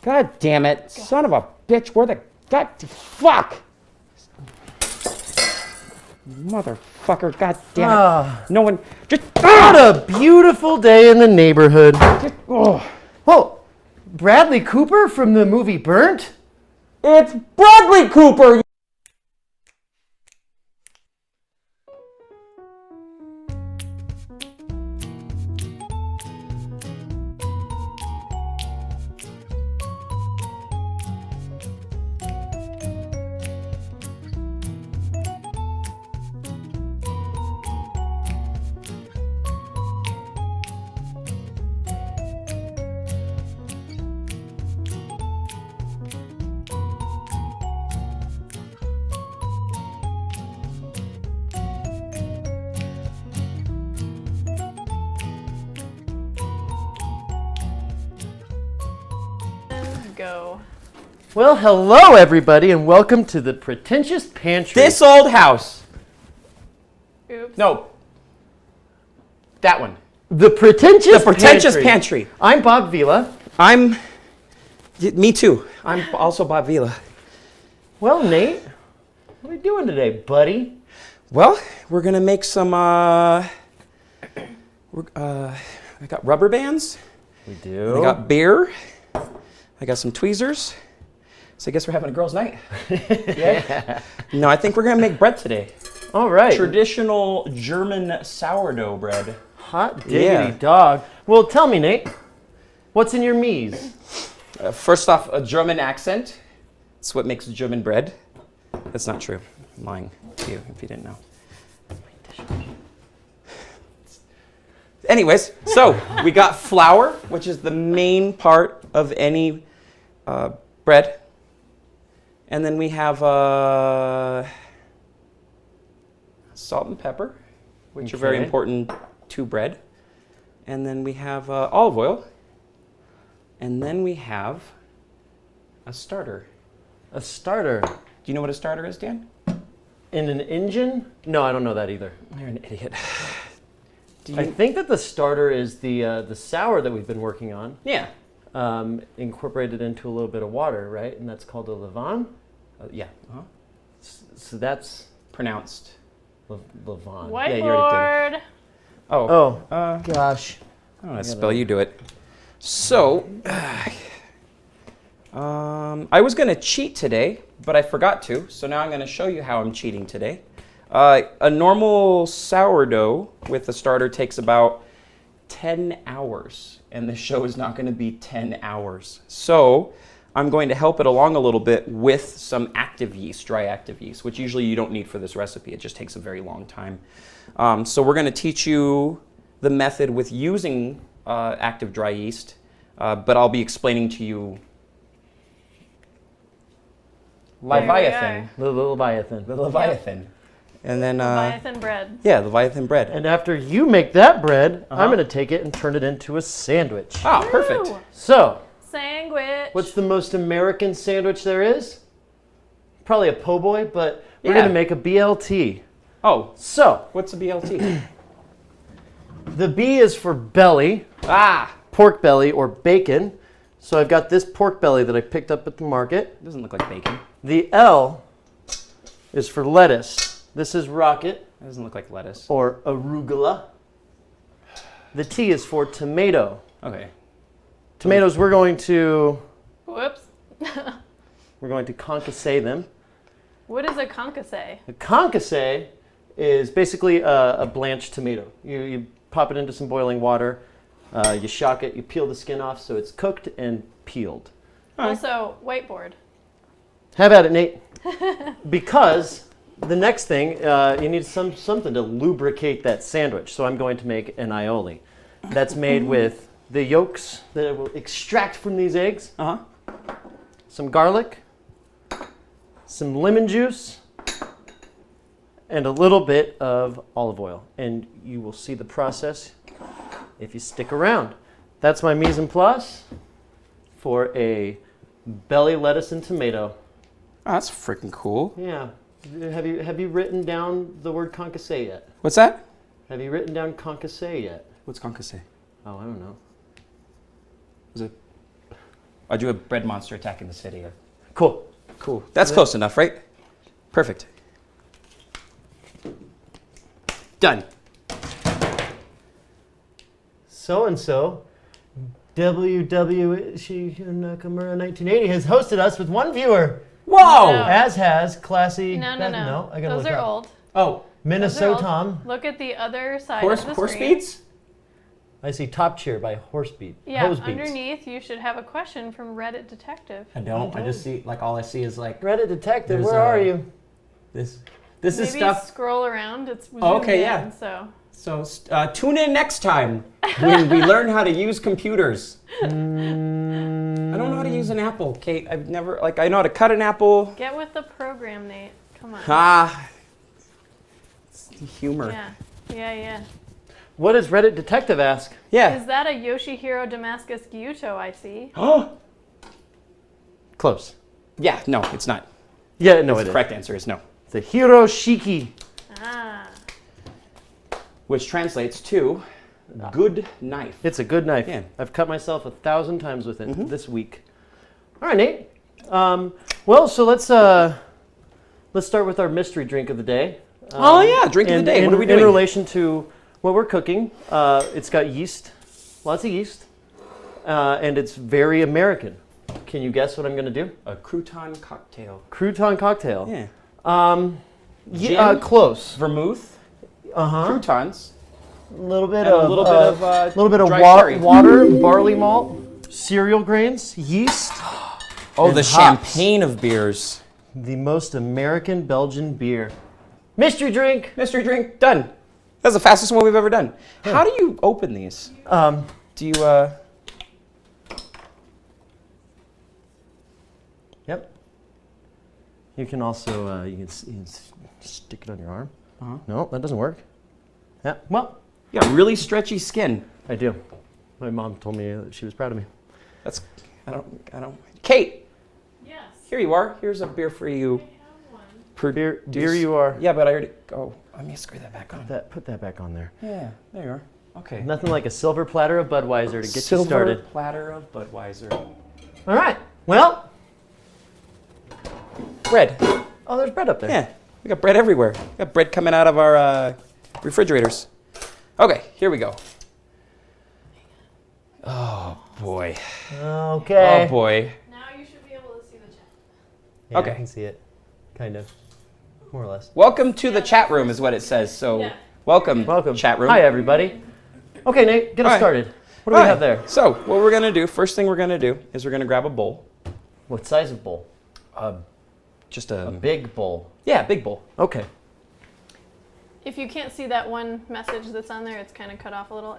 God damn it. Son of a bitch. Where the... God... Fuck! Motherfucker. God damn it. No one... Just... What a beautiful day in the neighborhood. Whoa. Bradley Cooper from the movie Burnt? It's Bradley Cooper! Go. Well, hello everybody and welcome to the Pretentious Pantry. This old house. Oops. No. That one. The Pretentious Pantry. I'm Bob Vila. Me too. I'm also Bob Vila. Well, Nate, what are you doing today, buddy? Well, we're gonna make some, I got rubber bands. We do. I got beer. I got some tweezers. So I guess we're having a girls' night. Yeah. No, I think we're gonna make bread today. All right. Traditional German sourdough bread. Hot diggity dog. Well, tell me, Nate, what's in your mies? First off, a German accent. It's what makes German bread. That's not true. I'm lying to you if you didn't know. Anyways, so we got flour, which is the main part of any bread. And then we have salt and pepper, which are very important to bread. And then we have olive oil. And then we have a starter. A starter. Do you know what a starter is, Dan? In an engine? No, I don't know that either. You're an idiot. I think that the starter is the sour that we've been working on. Yeah. Incorporated into a little bit of water, right? And that's called a levain. Yeah. Uh-huh. So that's Pronounced. levain. Whiteboard. Yeah, you already did. Oh, gosh. I don't know how to spell. You do it. So, I was going to cheat today, but I forgot to. So now I'm going to show you how I'm cheating today. A normal sourdough with a starter takes about 10 hours, and the show is not going to be 10 hours. So I'm going to help it along a little bit with some active yeast, dry active yeast, which usually you don't need for this recipe. It just takes a very long time. So we're going to teach you the method with using active dry yeast, but I'll be explaining to you Leviathan. The Leviathan. The Leviathan. And then Leviathan bread. Yeah, Leviathan bread. And after you make that bread, I'm going to take it and turn it into a sandwich. Ah, perfect. Woo! So, Sandwich. what's the most American sandwich there is? Probably a po' boy, but we're Yeah. going to make a BLT. Oh, So, what's a BLT? the B is for belly, pork belly or bacon. So I've got this pork belly that I picked up at the market. It doesn't look like bacon. The L is for lettuce. This is rocket It doesn't look like lettuce. or arugula. The T is for tomato. Okay. Tomatoes, we're going to Whoops. concasse them. What is a concasse? A concasse is basically a blanched tomato. You pop it into some boiling water, you shock it, you peel the skin off so it's cooked and peeled. Also, whiteboard. Have at it, Nate. Because the next thing, you need something to lubricate that sandwich. So I'm going to make an aioli. That's made with the yolks that it will extract from these eggs, some garlic, some lemon juice, and a little bit of olive oil. And you will see the process if you stick around. That's my mise en place for a belly lettuce and tomato. Oh, that's freaking cool. Yeah. Have you written down the word concasse yet? What's that? Have you written down concasse yet? What's concasse? Oh, I don't know. Is it I'll do a bread monster attack in this video. Cool. Cool. That's close enough, right? Perfect. Done. So-and-so, WW Nakamura 1980 has hosted us with one viewer. Whoa! No. As has classy. No. I gotta Those look are up. old. Oh, Minnesota. Look at the other side horse of the horse screen. beats? I see top cheer by Horsebeat. Yeah, Hose Beats. underneath you should have a question from Reddit Detective. I don't. I just see, like, all I see is, like, Reddit Detective, There's where a- are you? this. This is Maybe stuff. scroll around. It's Oh, okay, zoomed yeah. in, So so tune in next time when we learn how to use computers. I don't know how to use an apple, Kate. I've never, like, I know how to cut an apple. get with the program, Nate. Come on. Ah, it's the humor. Yeah. What does Reddit Detective ask? Yeah. Is that a Yoshihiro Damascus Gyuto I see? Oh. Close. Yeah. No, it's not. Yeah, no, The it is. correct answer is no, It's a Hiroshiki. Ah. which translates to good knife. It's a good knife. Yeah. I've cut myself 1,000 times with it this week. All right, Nate. Well, so let's start with our mystery drink of the day. Oh yeah, drink of the day. What are we doing? In relation to what we're cooking, it's got yeast, lots of yeast, and it's very American. Can you guess what I'm going to do? A crouton cocktail. Crouton cocktail. Yeah. Gin? Close. Vermouth. Uh-huh. Croutons. A little bit And a of little bit of dry water, sherry. water, barley malt, cereal grains, yeast. Oh, and the hops. champagne of beers. The most American Belgian beer. Mystery drink. Mystery drink done. That's the fastest one we've ever done. How do you open these? Do you? Yep. You can also you can stick it on your arm. Uh-huh. No, that doesn't work. Yeah. Well, You got really stretchy skin. I do. My mom told me that she was proud of me. That's. I don't. Kate, Yes. here you are. Here's a beer for you. Beer you are. Yeah, but I already. Oh, let me screw that back on. Put that back on there. Yeah, there you are. Okay. Nothing like a silver platter of Budweiser to get Silver you started. platter of Budweiser. All right. Well, Bread. oh, there's bread up there. Yeah, we got bread everywhere. We got bread coming out of our refrigerators. Okay, here we go. Oh boy. Okay. Oh boy. Now you should be able to see the chat. Yeah, Okay. I can see it. Kind of. More or less. Welcome to the chat room is what it says. So Yeah. welcome, Welcome. chat room. Hi, everybody. Okay, Nate, get us All right. started. What do we All right, have there? So what we're gonna do, first thing we're gonna do is we're gonna grab a bowl. What size of bowl? Just A big bowl. yeah, big bowl. Okay. If you can't see that one message that's on there, it's kind of cut off a little.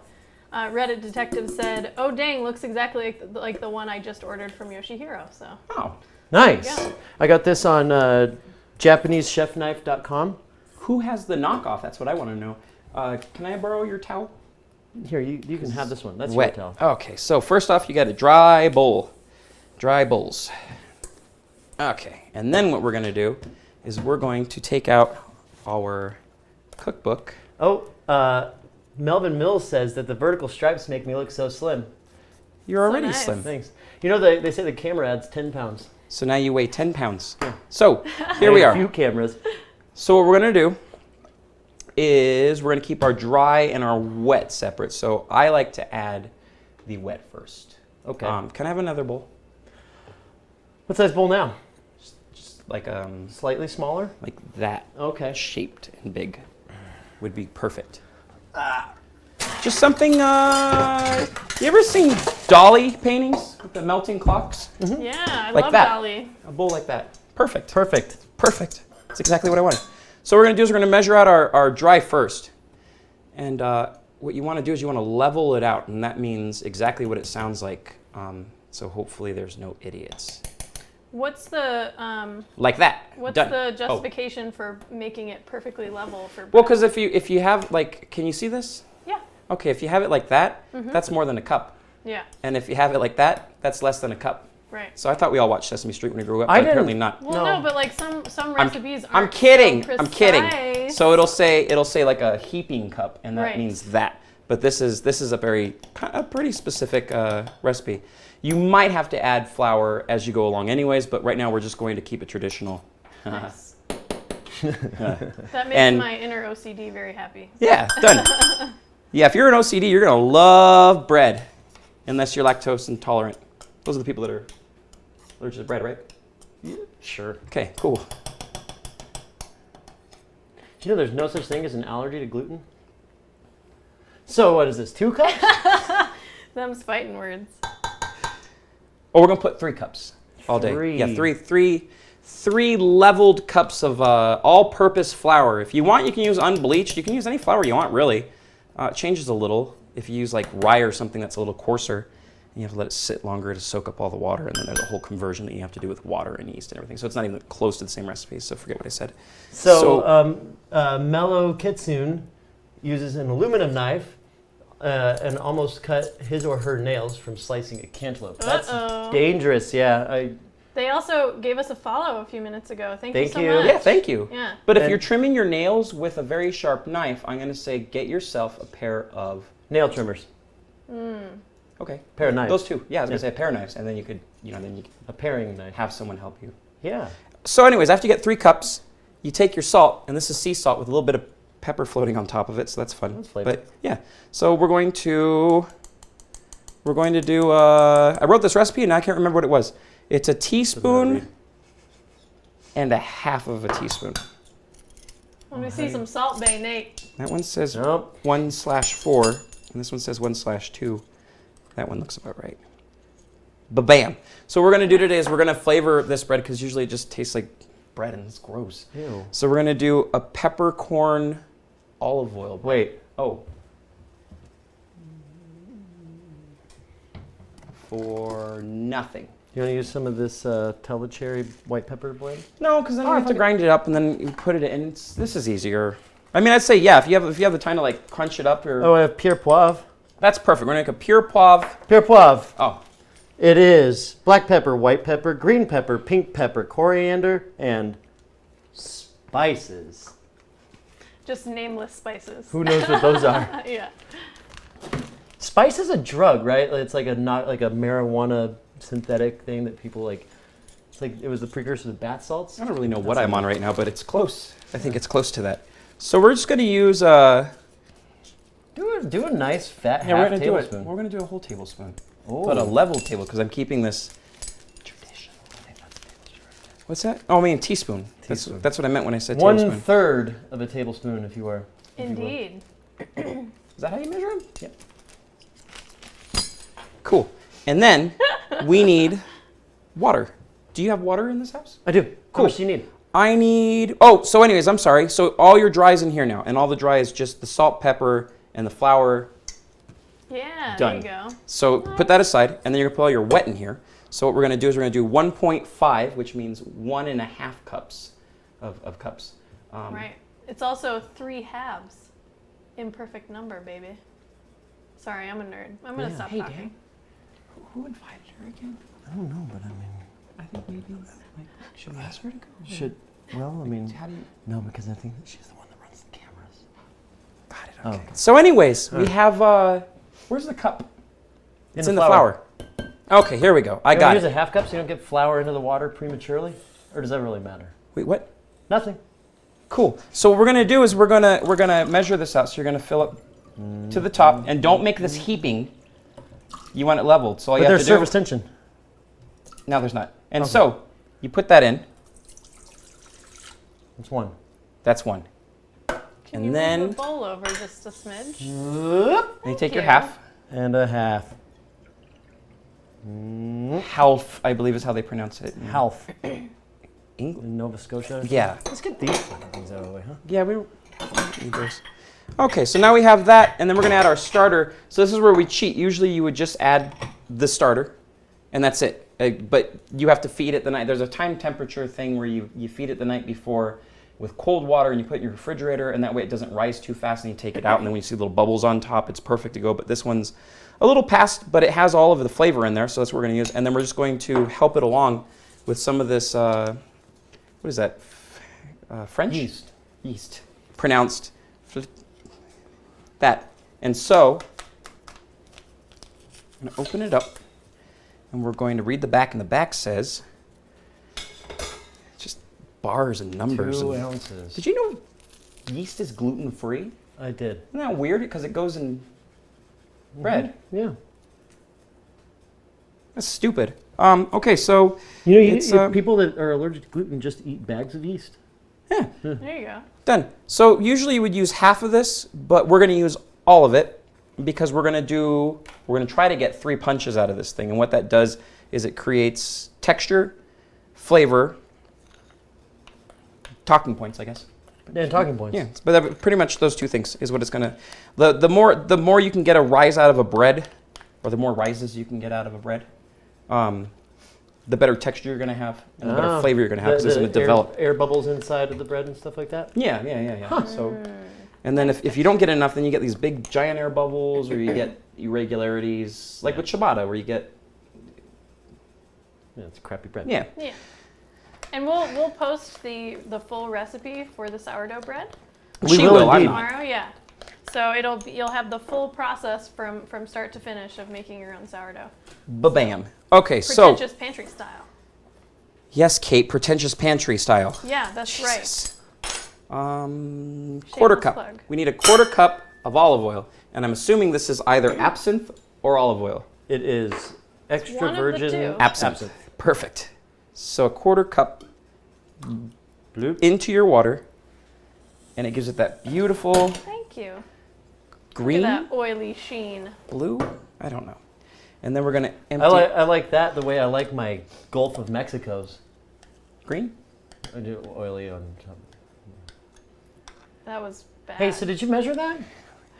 Reddit Detective said, "Oh dang, looks exactly like the one I just ordered from Yoshihiro." So Oh, Nice. There you go. I got this on JapaneseChefKnife.com. who has the knockoff? That's what I want to know. Can I borrow your towel? Here, you can have this one. That's Wet. your towel. Okay, so first off, you got a dry bowl. Dry bowls. Okay, and then what we're gonna do is we're going to take out our cookbook. Oh, Melvin Mills says that the vertical stripes make me look so slim. You're So already nice. slim. Thanks. You know, they say the camera adds 10 pounds. So now you weigh 10 pounds. So here I we have are. A few cameras. So what we're gonna do is we're gonna keep our dry and our wet separate. So I like to add the wet first. Okay. Can I have another bowl? What size bowl now? Just like Slightly smaller? that. Okay. Shaped and big would be perfect. Just something. You ever seen Dolly paintings with the melting clocks? yeah, I Like love that. Dolly. A bowl like that. Perfect. Perfect. Perfect. That's exactly what I wanted. So what we're gonna do is we're gonna measure out our dry first, and what you want to do is you want to level it out, and that means exactly what it sounds like. So hopefully there's no idiots. What's the Like that. what's Done. the Oh. justification for making it perfectly level for? Well, bread? because if you have like, can you see this? Yeah. Okay, if you have it like that, that's more than a cup. Yeah. And if you have it like that, that's less than a cup. Right. So I thought we all watched Sesame Street when we grew up, I but didn't. apparently not. Well, No. no, but like some I'm- recipes aren't I'm kidding. so I'm kidding. precise. So it'll say like a heaping cup, and that Right. means that. But this is a pretty specific recipe. You might have to add flour as you go along anyways, but right now we're just going to keep it traditional. Nice. That makes And- my inner OCD very happy. Yeah, done. Yeah, if you're an OCD, you're going to love bread, unless you're lactose intolerant. Those are the people that are allergic to bread, right? Yeah, sure. Okay, cool. Do you know there's no such thing as an allergy to gluten? So what is this, 2 cups? Them's fighting words. Oh, we're going to put 3 cups all day. 3. Yeah, three leveled cups of all-purpose flour. If you want, you can use unbleached. You can use any flour you want, really. It changes a little. If you use like rye or something that's a little coarser, you have to let it sit longer to soak up all the water, and then there's a whole conversion that you have to do with water and yeast and everything. So it's not even close to the same recipe, so forget what I said. Mellow Kitsune uses an aluminum knife and almost cut his or her nails from slicing a cantaloupe. That's dangerous, yeah. They also gave us a follow a few minutes ago. Thank you so you. much. Yeah, thank you. Yeah. But if And- you're trimming your nails with a very sharp knife, I'm going to say get yourself a pair of... Nail trimmers. Okay. Pair of knives. Those two. Yeah, I was going to Yeah. say a pair of knives, and then you could, then you could A paring knife. have someone help you. Yeah. So anyways, after you get 3 cups, you take your salt, and this is sea salt with a little bit of pepper floating on top of it, so that's fun. That's flavor. But yeah, so we're going to do, I wrote this recipe and I can't remember what it was. It's a teaspoon and a half of a teaspoon. Let me see some Salt Bay, Nate. That one says Nope. 1/4, and this one says 1/2. That one looks about right. Ba-bam. So what we're going to do today is we're going to flavor this bread because usually it just tastes like bread and it's gross. Ew. So we're going to do a peppercorn olive oil. Wait. Oh. For nothing. You want to use some of this Telecherry white pepper blend? No, because then Oh, you have if to I- grind it up and then you put it in. This is easier. I mean, I'd say yeah. If you have the time to like crunch it up, or Oh, I have Pure Poivre. that's perfect. We're gonna make a pure poivre. Pure Poivre. Oh, It is black pepper, white pepper, green pepper, pink pepper, coriander, and spices. Just nameless spices. Who knows what those are? Yeah. Spice is a drug, right? It's like not like a marijuana synthetic thing that people like. It's like it was the precursor to bath salts. I don't really know what I'm on right now, but it's close. I think it's close to that. So we're just gonna use. Yeah, Do a nice fat we're half gonna do it. tablespoon. We're gonna do a whole tablespoon, Oh. but a level table because I'm keeping this traditional. What's that? Oh, I mean teaspoon. Teaspoon. That's what I meant when I said tablespoon. 1/3 of a tablespoon, if you were. Indeed. Is that how you measure them? Yep. Cool. And then we need water. Do you have water in this house? I do. How Cool. much do you need? I need, oh, so anyways, I'm sorry. So all your dry is in here now, and all the dry is just the salt, pepper, and the flour. Yeah, Done. there you go. So put that aside, and then you're gonna put all your wet in here. So what we're gonna do is we're gonna do 1.5, which means 1.5 cups of cups. Right. It's also 3 halves. Imperfect number, baby. Sorry, I'm a nerd. I'm going to Yeah. stop Hey, talking. Dan. Who invited her again? I don't know, but I mean, I think maybe, like, should we ask her to go? should. Well, I mean, How do you? no, because I think that she's the one that runs the cameras. Got it. Oh. Okay. So, anyways, we have. Where's the cup? It's in the flour. Okay, here we go. I got Use it. a half cup so you don't get flour into the water prematurely, or does that really matter? Wait, what? Nothing. Cool. So what we're gonna do is we're gonna measure this out. So you're gonna fill it to the top, and don't make this heaping. You want it leveled. So all you But have there's to do. surface tension. No, there's not. And Okay. so you put that in. That's one. That's one. Can And you then- move the bowl over just a smidge? Then you take your you. half. And a half. Half, I believe, is how they pronounce it. in Half. English. In Nova Scotia. Yeah. Let's get these things out of the way, huh? Yeah, we need those. Okay, so now we have that, and then we're gonna add our starter. So this is where we cheat. Usually you would just add the starter, and that's it. But you have to feed it the night. There's a time temperature thing where you feed it the night before with cold water, and you put it in your refrigerator, and that way it doesn't rise too fast, and you take it out, and then when you see little bubbles on top, it's perfect to go. But this one's a little past, but it has all of the flavor in there, so that's what we're gonna use. And then we're just going to help it along with some of this, what is that, French? Yeast. Yeast. Pronounced that. And so, I'm gonna open it up. And we're going to read the back, and the back says, just bars and numbers. 2 ounces. Did you know yeast is gluten-free? I did. Isn't that weird? Because it goes in bread. Yeah. That's stupid. Okay, so You know, it's, people that are allergic to gluten just eat bags of yeast. yeah, There you go. done. So usually you would use half of this, but we're going to use all of it because we're going to try to get 3 punches out of this thing. And what that does is it creates texture, flavor, talking points, I guess. Yeah, talking points. Yeah, but pretty much those 2 things is what it's going to. The more you can get a rise out of a bread, or the more rises you can get out of a bread, the better texture you're going to have and the better flavor you're going to have because it's going to develop. Air bubbles inside of the bread and stuff like that? Yeah. Huh. So, and then if you don't get enough, then you get these big giant air bubbles or you get irregularities, like with ciabatta where you get... Yeah, it's crappy bread. Yeah. Yeah. And we'll post the full recipe for the sourdough bread She will, I'm not. tomorrow. Yeah. So you'll have the full process from start to finish of making your own sourdough. Ba-bam. Okay, so... Pretentious pantry style. Yes, Kate, Pretentious Pantry style. Yeah, that's Jesus. Quarter Shameless cup. plug. We need a quarter cup of olive oil. And I'm assuming this is either absinthe or olive oil. It is extra one of the virgin two. Absinthe. Perfect. So a quarter cup Bloop. into your water, and it gives it that beautiful Thank you. green, Look at that oily sheen. blue, I don't know. And then we're going to empty I like that the way I like my Gulf of Mexico's. green. I do oily on top. That was bad. Hey, so did you measure that?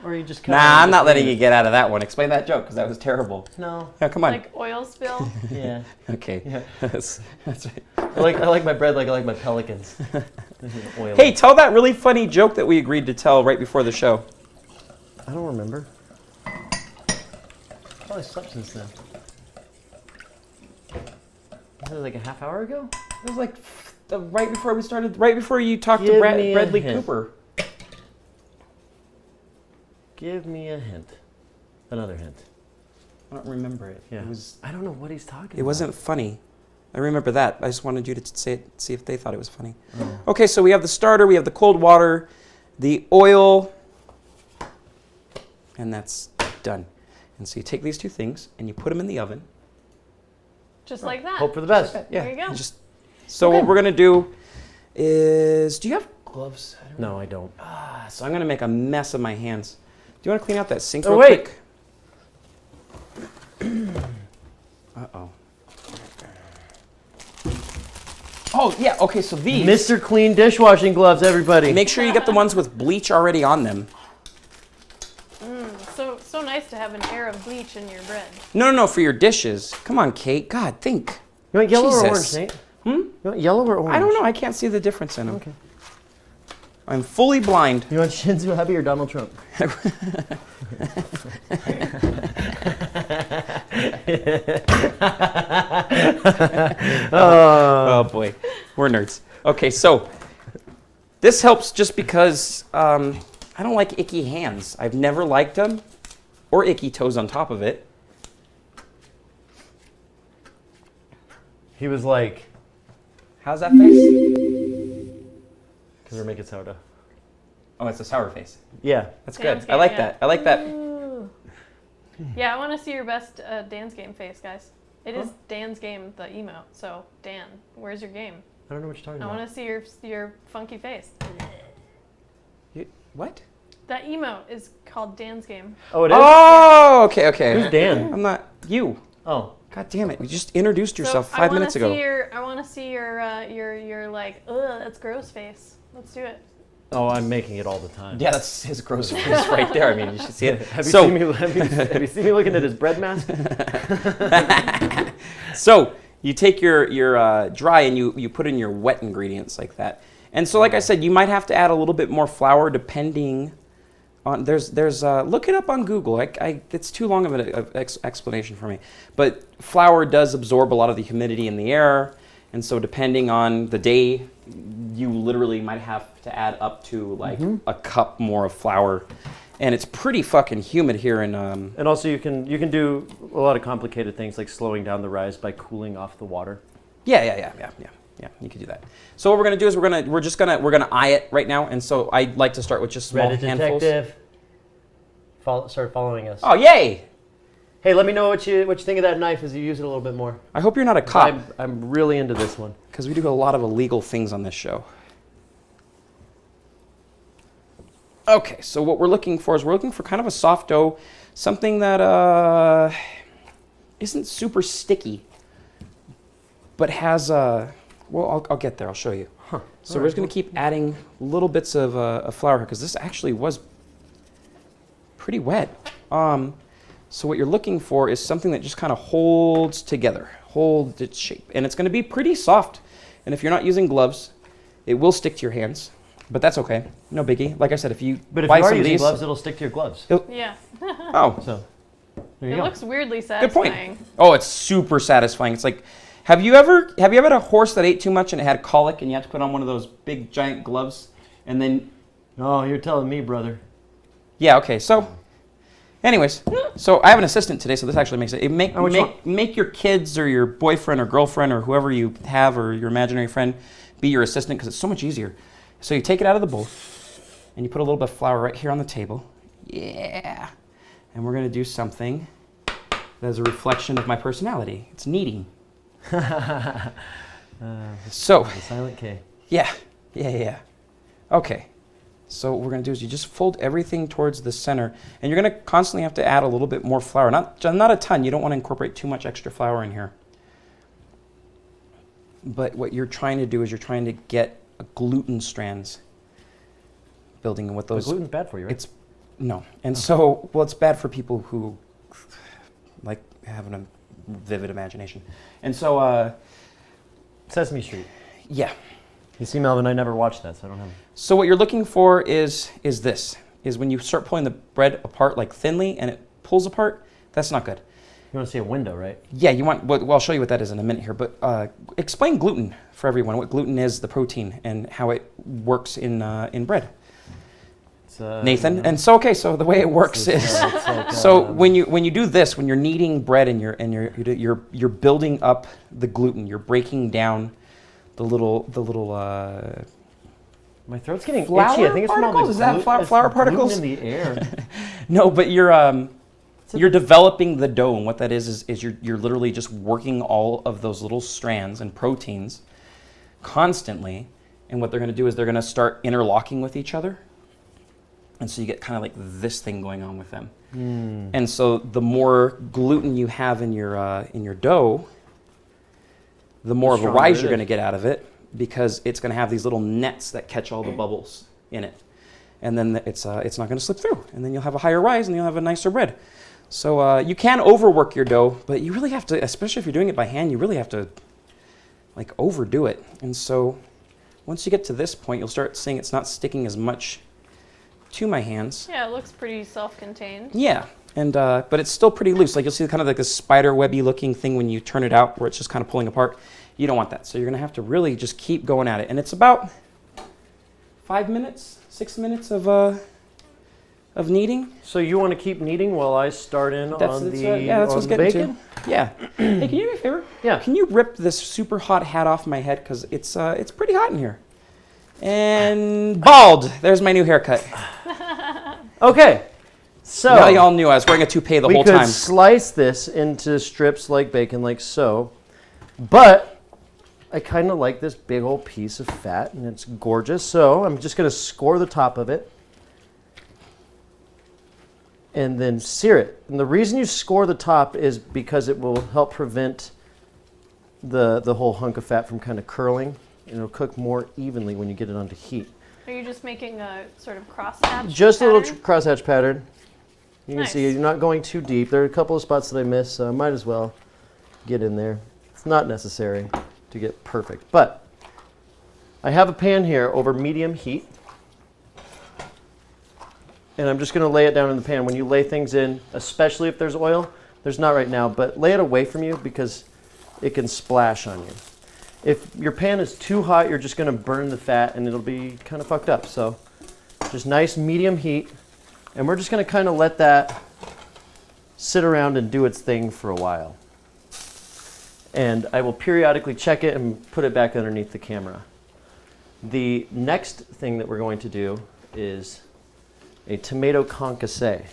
Or are you just Nah, I'm not letting you get out of that one. Explain that joke, because that was terrible. No. Yeah, come on. Like oil spill. Yeah. Okay. Yeah. That's right. I like my bread like I like my pelicans. Oily. Hey, tell that really funny joke that we agreed to tell right before the show. I don't remember. Probably slept since then. Was it like a half hour ago? It was like right before we started, right before you talked to Give me a Bradley hint. Cooper. Give me a hint. Another hint. I don't remember it. Yeah. It was. I don't know what he's talking about. It wasn't funny. I remember that. I just wanted you to say it, see if they thought it was funny. Oh. Okay, so we have the starter, we have the cold water, the oil, and that's done. And so you take these 2 things and you put them in the oven. Just like that. Hope for the best. Yeah. There you go. and just so Okay. what we're gonna do is, do you have gloves? No, I don't. So I'm gonna make a mess of my hands. Do you want to clean out that sink Oh, real wait. quick? Uh-oh. Oh, yeah, okay, so these, Mr. Clean dishwashing gloves, everybody. make sure you get the ones with bleach already on them. So nice to have an air of bleach in your bread. No, for your dishes. Come on, Kate. God, think. You want yellow or Jesus. orange, Nate? You want yellow or orange? I don't know. I can't see the difference in them. Okay. I'm fully blind. You want Shinzo Abe or Donald Trump? Oh, boy. We're nerds. Okay, so this helps just because I don't like icky hands. I've never liked them, or icky toes on top of it. He was like, How's that face? because we're making sourdough. Oh, it's a sour face. Yeah. That's Dan's good. I like game, that. I like that. Ooh. Yeah, I want to see your best Dan's game face, guys. It is Dan's game, the emote. So, Dan, where's your game? I don't know what you're talking I about. want to see your funky face. What? That emote is called Dan's game. Oh, it is? Oh, okay, okay. Who's Dan? I'm not you. Oh. God damn it! You just introduced yourself So 5 minutes ago. I want to see your like, ugh, that's gross face. Let's do it. Oh, I'm making it all the time. Yeah, that's his gross face right there. I mean, you should see it. Have you, So- seen me, have you seen me looking at his bread mask? So you take your dry and you put in your wet ingredients like that. And so, like I said, you might have to add a little bit more flour depending on. There's look it up on Google. It's too long of an explanation for me. But flour does absorb a lot of the humidity in the air, and so depending on the day, you literally might have to add up to like a cup more of flour. And it's pretty fucking humid here in And also you can do a lot of complicated things like slowing down the rise by cooling off the water. Yeah, you could do that. So what we're gonna do is we're gonna eye it right now, and so I like to start with just small Reddit handfuls. detective. Start following us. Oh, yay! Hey, let me know what you think of that knife as you use it a little bit more. I hope you're not a cop, I'm really into this one. because we do a lot of illegal things on this show. Okay, so what we're looking for is we're looking for kind of a soft dough, something that isn't super sticky, but has well, I'll get there. I'll show you. Huh. So we're just going to keep adding little bits of flour because this actually was pretty wet. So what you're looking for is something that just kind of holds together, holds its shape, and it's going to be pretty soft. And if you're not using gloves, it will stick to your hands, but that's okay. No biggie. Like I said, if you But if buy you are some of using these, gloves, it'll stick to your gloves. Yeah. oh, So there you It go. looks weirdly good satisfying. point. Oh, it's super satisfying. It's like, have you ever had a horse that ate too much and it had colic, and you have to put on one of those big giant gloves, and then Oh, you're telling me, brother. yeah, okay. So, anyways, so I have an assistant today, so this actually makes it. which one? Make your kids or your boyfriend or girlfriend or whoever you have or your imaginary friend be your assistant because it's so much easier. So you take it out of the bowl and you put a little bit of flour right here on the table. Yeah, and we're gonna do something that is a reflection of my personality. It's kneading. So The silent K. yeah. Okay. So what we're going to do is you just fold everything towards the center, and you're going to constantly have to add a little bit more flour. Not a ton. You don't want to incorporate too much extra flour in here. But what you're trying to do is you're trying to get gluten strands building in with those. Gluten's bad for you, right? It's no. And so, well, it's bad for people who like having a vivid imagination. And so, Sesame Street. yeah. You see, Melvin, I never watched that, so I don't have. So what you're looking for is when you start pulling the bread apart like thinly and it pulls apart, that's not good. You want to see a window, right? Yeah, you want, well, I'll show you what that is in a minute here, but explain gluten for everyone, what gluten is, the protein, and how it works in bread. It's, Nathan, and so, okay, so the way it works is, it's like, so when you do this, when you're kneading bread and you're building up the gluten, you're breaking down the little my throat's getting flour itchy. I think it's from all the particles? Is that gluten- flour it's particles? gluten in the air. No, but you're developing the dough, and what that is you're literally just working all of those little strands and proteins constantly, and what they're going to do is they're going to start interlocking with each other, and so you get kind of like this thing going on with them. And so the more gluten you have in your dough, the more of a stronger rise it you're is. going to get out of it, because it's going to have these little nets that catch all the bubbles in it, and then it's not going to slip through, and then you'll have a higher rise and you'll have a nicer bread. So you can overwork your dough, but you really have to, especially if you're doing it by hand, you really have to like overdo it. And so once you get to this point, you'll start seeing it's not sticking as much to my hands. Yeah, it looks pretty self-contained. Yeah, and but it's still pretty loose. Like you'll see kind of like a spider webby looking thing when you turn it out, where it's just kind of pulling apart. You don't want that. So you're gonna have to really just keep going at it. And it's about 5 minutes, 6 minutes of kneading. So you want to keep kneading while I start in on That's the what's getting bacon? to. Yeah. Hey, can you do me a favor? Yeah. Can you rip this super hot hat off my head, because it's pretty hot in here. And bald. There's my new haircut. Okay. So Now y'all knew I was wearing a toupee the we whole could time. slice this into strips like bacon, like so. But I kind of like this big old piece of fat, and it's gorgeous. So I'm just going to score the top of it and then sear it. And the reason you score the top is because it will help prevent the whole hunk of fat from kind of curling, and it'll cook more evenly when you get it onto heat. Are you just making a sort of crosshatch Just a little pattern? crosshatch pattern. You can Nice. see you're not going too deep. There are a couple of spots that I missed, so I might as well get in there. It's not necessary to get perfect, but I have a pan here over medium heat, and I'm just going to lay it down in the pan. When you lay things in, especially if there's oil, there's not right now, but lay it away from you because it can splash on you. If your pan is too hot, you're just going to burn the fat and it'll be kind of fucked up. So just nice medium heat. And we're just going to kind of let that sit around and do its thing for a while. And I will periodically check it and put it back underneath the camera. The next thing that we're going to do is a tomato concasse.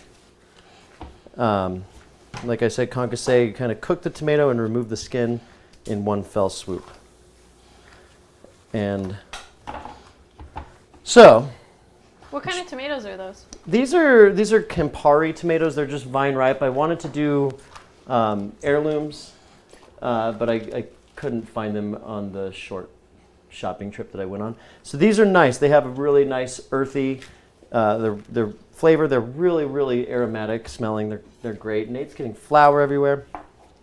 Like I said, concasse, you kind of cook the tomato and remove the skin in one fell swoop. And so, What kind of tomatoes are those? these are Campari tomatoes. They're just vine ripe. I wanted to do heirlooms, but I couldn't find them on the short shopping trip that I went on. So these are nice. They have a really nice earthy their flavor. They're really, really aromatic smelling. They're great. Nate's getting flour everywhere.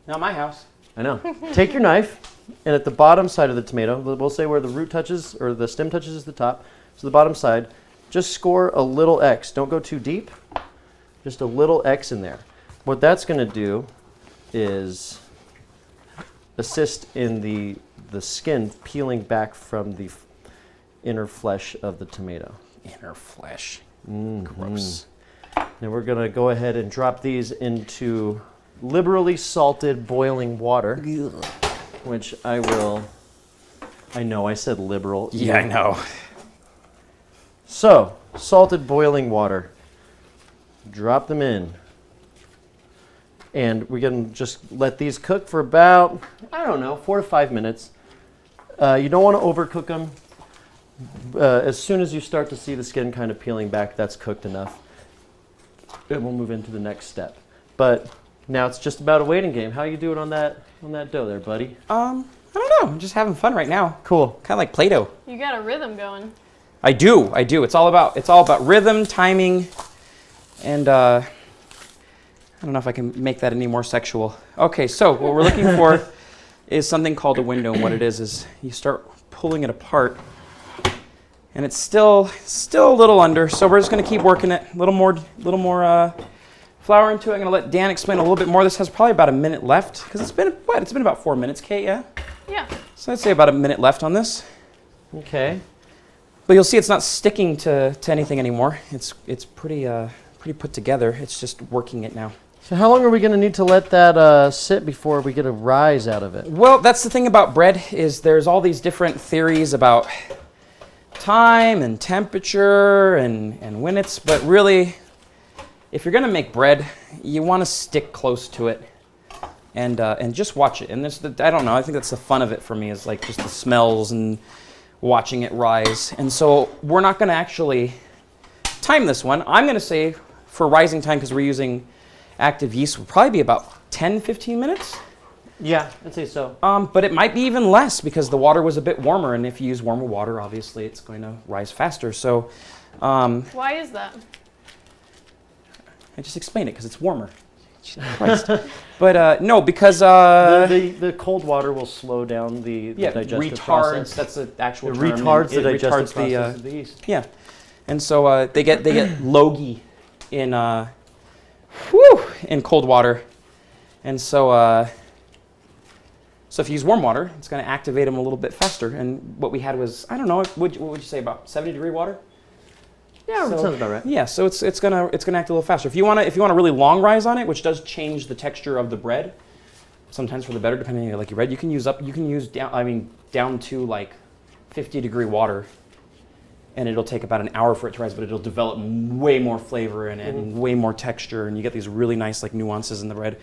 Not my house. I know. Take your knife, and at the bottom side of the tomato, we'll say where the root touches or the stem touches is the top, so the bottom side, just score a little X. Don't go too deep. Just a little X in there. What that's going to do is assist in the skin peeling back from the inner flesh of the tomato. Inner flesh. Mm-hmm. Gross. Now we're going to go ahead and drop these into liberally salted boiling water, which I know I said liberal. Yeah, I know. So, salted boiling water. Drop them in. And we're going to just let these cook for about, 4 to 5 minutes. You don't want to overcook them. As soon as you start to see the skin kind of peeling back, that's cooked enough. And we'll move into the next step. But now it's just about a waiting game. How you doing on that dough there, buddy? I don't know. I'm just having fun right now. Cool. Kind of like Play-Doh. You got a rhythm going. I do. It's all about rhythm, timing, and I don't know if I can make that any more sexual. Okay, so what we're looking for is something called a window, and what it is you start pulling it apart, and it's still a little under. So we're just going to keep working it. A little more flour into it. I'm going to let Dan explain a little bit more. This has probably about a minute left because it's been about 4 minutes, Kate. Yeah. Yeah. So I'd say about a minute left on this. Okay. But you'll see it's not sticking to anything anymore. It's pretty put together. It's just working it now. So how long are we going to need to let that sit before we get a rise out of it? Well, that's the thing about bread is there's all these different theories about time and temperature and when it's, but really, if you're going to make bread, you want to stick close to it and just watch it. And I don't know, I think that's the fun of it for me is like just the smells and watching it rise. And so we're not going to actually time this one. I'm going to say for rising time, because we're using active yeast, will probably be about 10, 15 minutes. Yeah, I'd say so. But it might be even less because the water was a bit warmer, and if you use warmer water, obviously it's going to rise faster. So, Why is that? I just explained it because it's warmer. Christ. But no, because the cold water will slow down the digestive process. That's the actual It term. retards the It digestive retards process of the yeast. Yeah, and so they get logy in cold water, and so if you use warm water, it's going to activate them a little bit faster. And what we had was, I don't know, what would you say, about 70-degree water? Yeah, that sounds about right. Yeah, so it's gonna act a little faster. If you want a really long rise on it, which does change the texture of the bread, sometimes for the better, depending on like your bread, you can use down to like 50-degree water, and it'll take about an hour for it to rise, but it'll develop way more flavor in it and way more texture, and you get these really nice like nuances in the bread.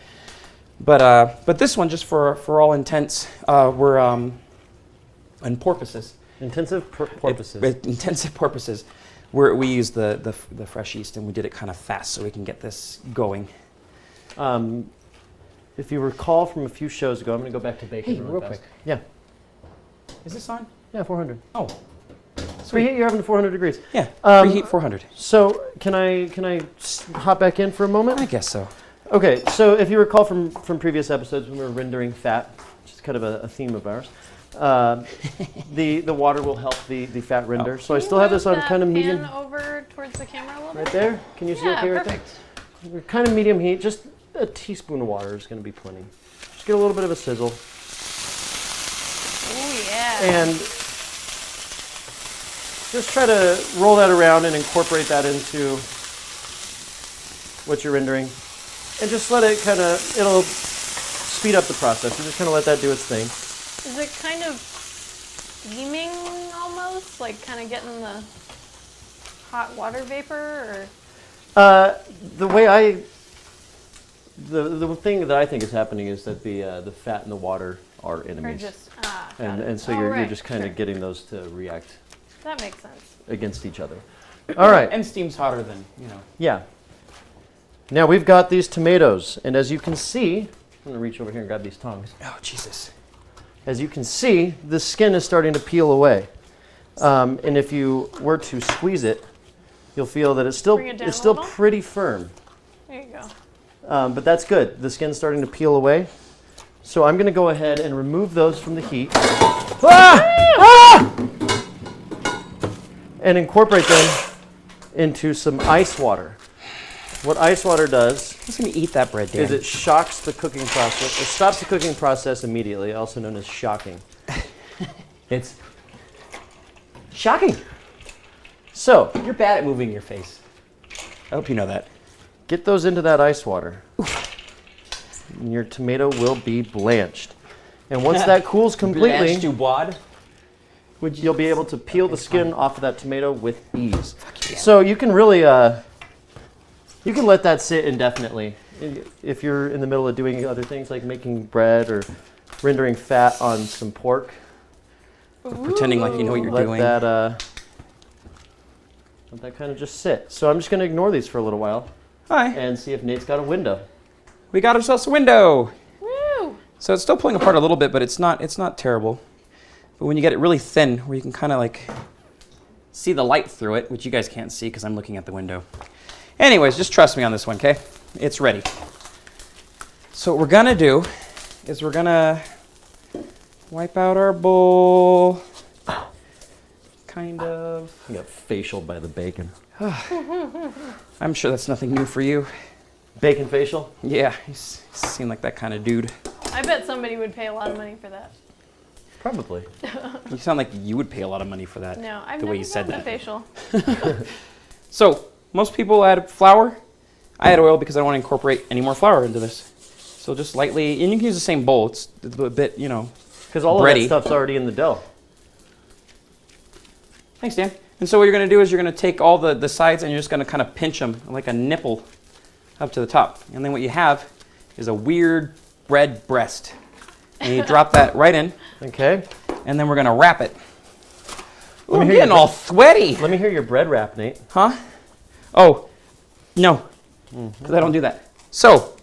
But this one, just for all intents, we're and purposes. Intensive purposes. Intensive purposes. We use the fresh yeast, and we did it kind of fast so we can get this going. If you recall from a few shows ago, I'm going to go back to bacon real quick. Yeah. Is this on? Yeah, 400. Oh, Preheat, you're having 400 degrees. yeah. Preheat 400. So can I hop back in for a moment? I guess so. Okay, so if you recall from previous episodes when we were rendering fat, which is kind of a theme of ours, the water will help the fat render. So I still have this on kind of medium. Pan over towards the camera a little bit. Right there? Can you see Yeah, okay right perfect. there? We're kind of medium heat. Just a teaspoon of water is going to be plenty. Just get a little bit of a sizzle. Oh yeah. And just try to roll that around and incorporate that into what you're rendering, and just let it it'll speed up the process. You just kind of let that do its thing. Is it kind of steaming almost? Like kind of getting the hot water vapor? Or? The thing that I think is happening is that the fat and the water are enemies. And so you're just kind of getting those to react. That makes sense. Against each other. All right. And steam's hotter than, Yeah. Now we've got these tomatoes, and as you can see, I'm going to reach over here and grab these tongs. Oh, Jesus. As you can see, the skin is starting to peel away. And if you were to squeeze it, you'll feel that it's still pretty firm. There you go. But that's good. The skin's starting to peel away. So I'm going to go ahead and remove those from the heat. And incorporate them into some ice water. What ice water does Who's going to eat that bread, Dan? is it shocks the cooking process. It stops the cooking process immediately, also known as shocking. It's shocking. So, You're bad at moving your face. I hope you know that. get those into that ice water. And your tomato will be blanched. And once that cools completely, Blanche du bois. you'll be able to peel the skin off of that tomato with ease. So you can really, you can let that sit indefinitely. If you're in the middle of doing other things like making bread or rendering fat on some pork, Pretending like you know what you're doing. let that kind of just sit. So I'm just going to ignore these for a little while Hi. and see if Nate's got a window. We got ourselves a window. Woo! So it's still pulling apart a little bit, but it's not terrible. But when you get it really thin, where you can kind of like see the light through it, which you guys can't see because I'm looking at the window. Anyways, just trust me on this one, okay? It's ready. So what we're gonna do is we're gonna wipe out our bowl. Kind of. You got facial by the bacon. I'm sure that's nothing new for you. Bacon facial? Yeah, you seem like that kind of dude. I bet somebody would pay a lot of money for that. Probably. You sound like you would pay a lot of money for that. No, I've the never way you said gotten that. a facial. So most people add flour. I add oil because I don't want to incorporate any more flour into this. So just lightly, and you can use the same bowl. It's a bit, Because all bready. of that stuff's already in the dough. Thanks, Dan. And so what you're going to do is you're going to take all the sides and you're just going to kind of pinch them like a nipple up to the top. And then what you have is a weird bread breast. And you drop that right in. Okay. And then we're going to wrap it. Ooh, Let me I'm hear getting your all sweaty. Let me hear your bread wrap, Nate. Huh? Oh, no. Because I don't do that. So,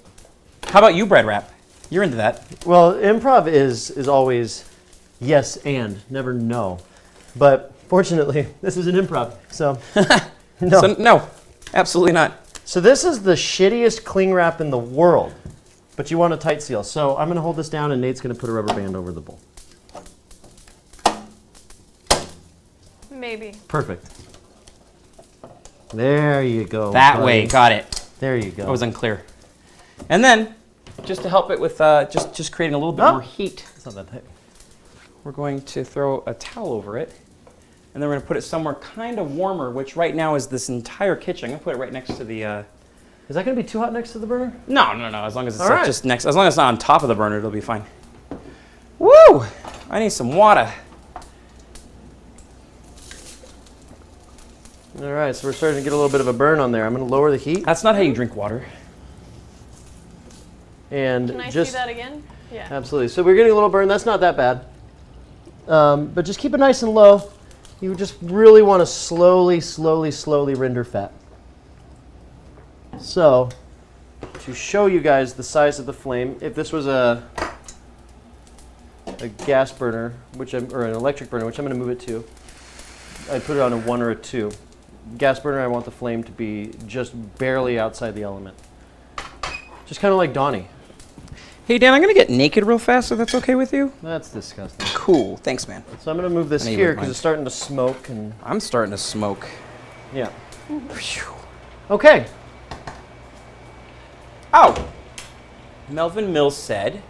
how about you bread wrap? You're into that. Well, improv is always yes and, never no. But fortunately, this is an improv, so no. So, no, absolutely not. So this is the shittiest cling wrap in the world, but you want a tight seal. So I'm going to hold this down, and Nate's going to put a rubber band over the bowl. Maybe. Perfect. There you go. That buddy. way, got it. There you go. I was unclear. And then, just to help it with just creating a little bit more heat, It's not that tight. we're going to throw a towel over it. And then we're going to put it somewhere kind of warmer, which right now is this entire kitchen. I'm going to put it right next to the... Is that going to be too hot next to the burner? No. As long as it's All right. just next... As long as it's not on top of the burner, it'll be fine. Woo! I need some water. All right, so we're starting to get a little bit of a burn on there. I'm going to lower the heat. That's not how you drink water. And Can I just see that again? Yeah. Absolutely. So we're getting a little burn. That's not that bad. But just keep it nice and low. You just really want to slowly render fat. So, to show you guys the size of the flame, if this was a gas burner, or an electric burner, which I'm going to move it to, I'd put it on a 1 or a 2. Gas burner, I want the flame to be just barely outside the element. Just kind of like Donnie. Hey, Dan, I'm going to get naked real fast, if that's okay with you? That's disgusting. Cool. Thanks, man. So I'm going to move this I know you here wouldn't because mind. it's starting to smoke and I'm starting to smoke. yeah. Phew. Okay. Oh! Melvin Mills said,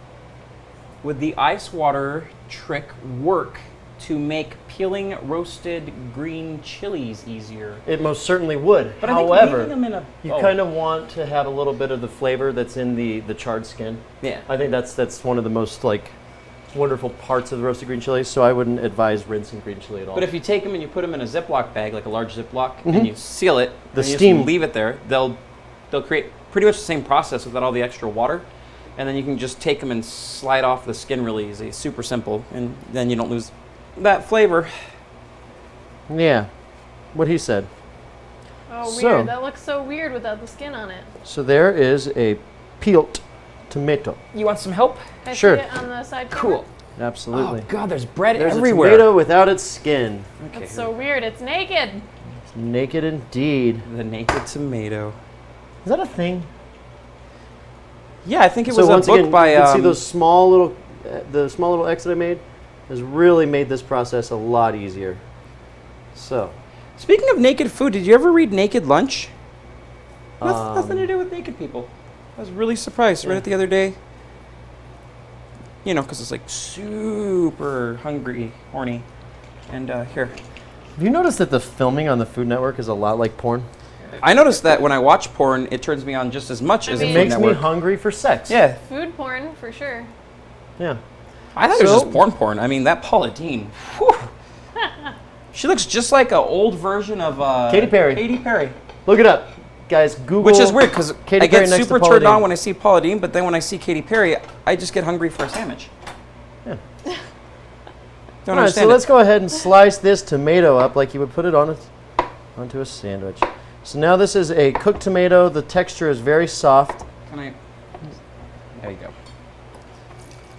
would the ice water trick work to make peeling roasted green chilies easier. It most certainly would. But I think However, leaving them in a you kind of want to have a little bit of the flavor that's in the charred skin. Yeah. I think that's one of the most like wonderful parts of the roasted green chilies. So I wouldn't advise rinsing green chili at all. But if you take them and you put them in a Ziploc bag, like a large Ziploc, and you seal it, The and you steam- just leave it there, they'll create pretty much the same process without all the extra water. And then you can just take them and slide off the skin really easy. Super simple, and then you don't lose that flavor. Yeah, what he said. Oh, So- weird. That looks so weird without the skin on it. So there is a peeled tomato. You want some help? Can I Sure. see it on the side cover? Cool. Absolutely. Oh God, there's bread There's everywhere. a tomato without its skin. Okay, That's so weird. It's naked. It's naked indeed. the naked tomato. Is that a thing? Yeah, I think it So was a once book again, by. you can see those small little, the small little X that I made has really made this process a lot easier. So, Speaking of naked food, did you ever read Naked Lunch? Nothing to do with naked people. I was really surprised. Read it the other day. You know, because it's like super hungry, horny. And here. have you noticed that the filming on the Food Network is a lot like porn? I noticed that when I watch porn, it turns me on just as much as mean- a It Food makes me Network. hungry for sex. Yeah, Food porn, for sure. Yeah. I thought it was So- just porn. I mean, that Paula Deen. Whew. She looks just like an old version of Katy Perry. Katy Perry. Look it up, guys. Google. Which is weird because Katy I Perry get next super to Paula turned on Deen. when I see Paula Deen, but then when I see Katy Perry, I just get hungry for a sandwich. Yeah. Don't All right, so understand let's it. go ahead and slice this tomato up like you would put it onto a sandwich. So now this is a cooked tomato. The texture is very soft, Can I? There you go.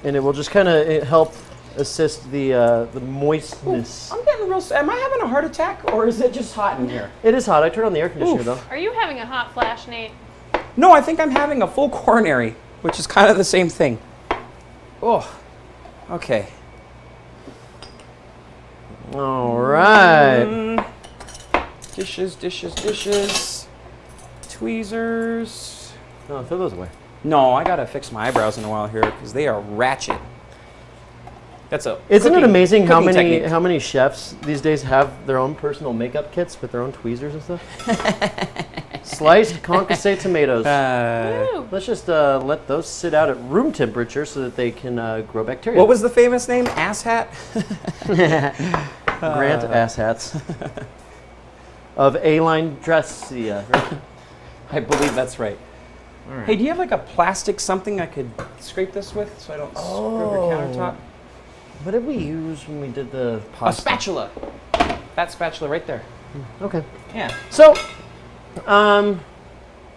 and it will just kind of help assist the moistness. I'm getting real. Am I having a heart attack or is it just hot in here? It is hot. I turned on the air conditioner Oof. though. Are you having a hot flash, Nate? No, I think I'm having a full coronary, which is kind of the same thing. Oh, okay. All right. Dishes, dishes, dishes. Tweezers. No, throw those away. No, I gotta fix my eyebrows in a while here because they are ratchet. That's a. Isn't it cooking- amazing how cooking many technique. how many chefs these days have their own personal makeup kits with their own tweezers and stuff? Sliced concassate tomatoes. Woo! Let's just let those sit out at room temperature so that they can grow bacteria. What was the famous name? Ass hat. Grant asshats of A-line Dressia. I believe that's right. All right. Hey, do you have like a plastic something I could scrape this with so I don't scrub your countertop? What did we use when we did the A pasta? spatula. That spatula right there. Okay. Yeah. So, do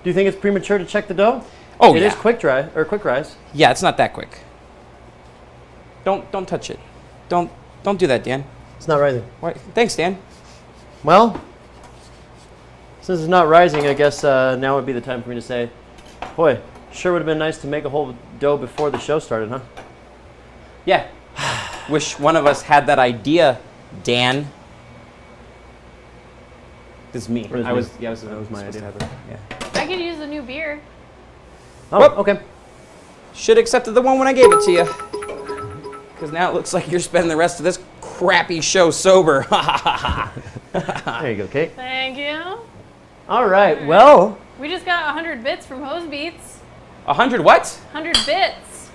you think it's premature to check the dough? Oh, It yeah. is quick rise. Yeah, it's not that quick. Don't touch it. Don't do that, Dan. It's not rising. Why? Thanks, Dan. Well, since it's not rising, I guess now would be the time for me to say, boy, sure would have been nice to make a whole dough before the show started, huh? Yeah. Wish one of us had that idea, Dan. This is me. Or is I me? was That was my supposed to idea. have it. Yeah. I could use a new beer. Oh, Whoop. okay. Should have accepted the one when I gave it to you. Because now it looks like you're spending the rest of this crappy show sober. There you go, Kate. Thank you. All right, well, We just got 100 bits from Hose Beats. 100 what? 100 bits.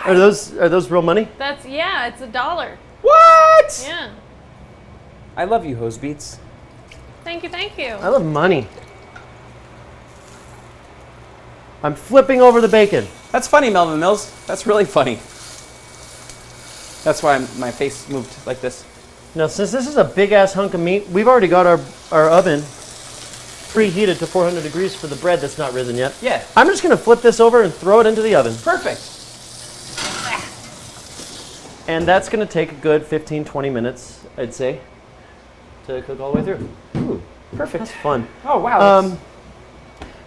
are those real money? That's, yeah, it's $1. What? Yeah. I love you, Hose Beats. Thank you, thank you. I love money. I'm flipping over the bacon. That's funny, Melvin Mills. That's really funny. That's why my face moved like this. Now, since this is a big-ass hunk of meat, we've already got our oven preheated to 400 degrees for the bread that's not risen yet. Yeah. I'm just going to flip this over and throw it into the oven. Perfect. And that's going to take a good 15, 20 minutes, I'd say, to cook all the way through. Ooh, Perfect. that's fun. Oh, wow. that's-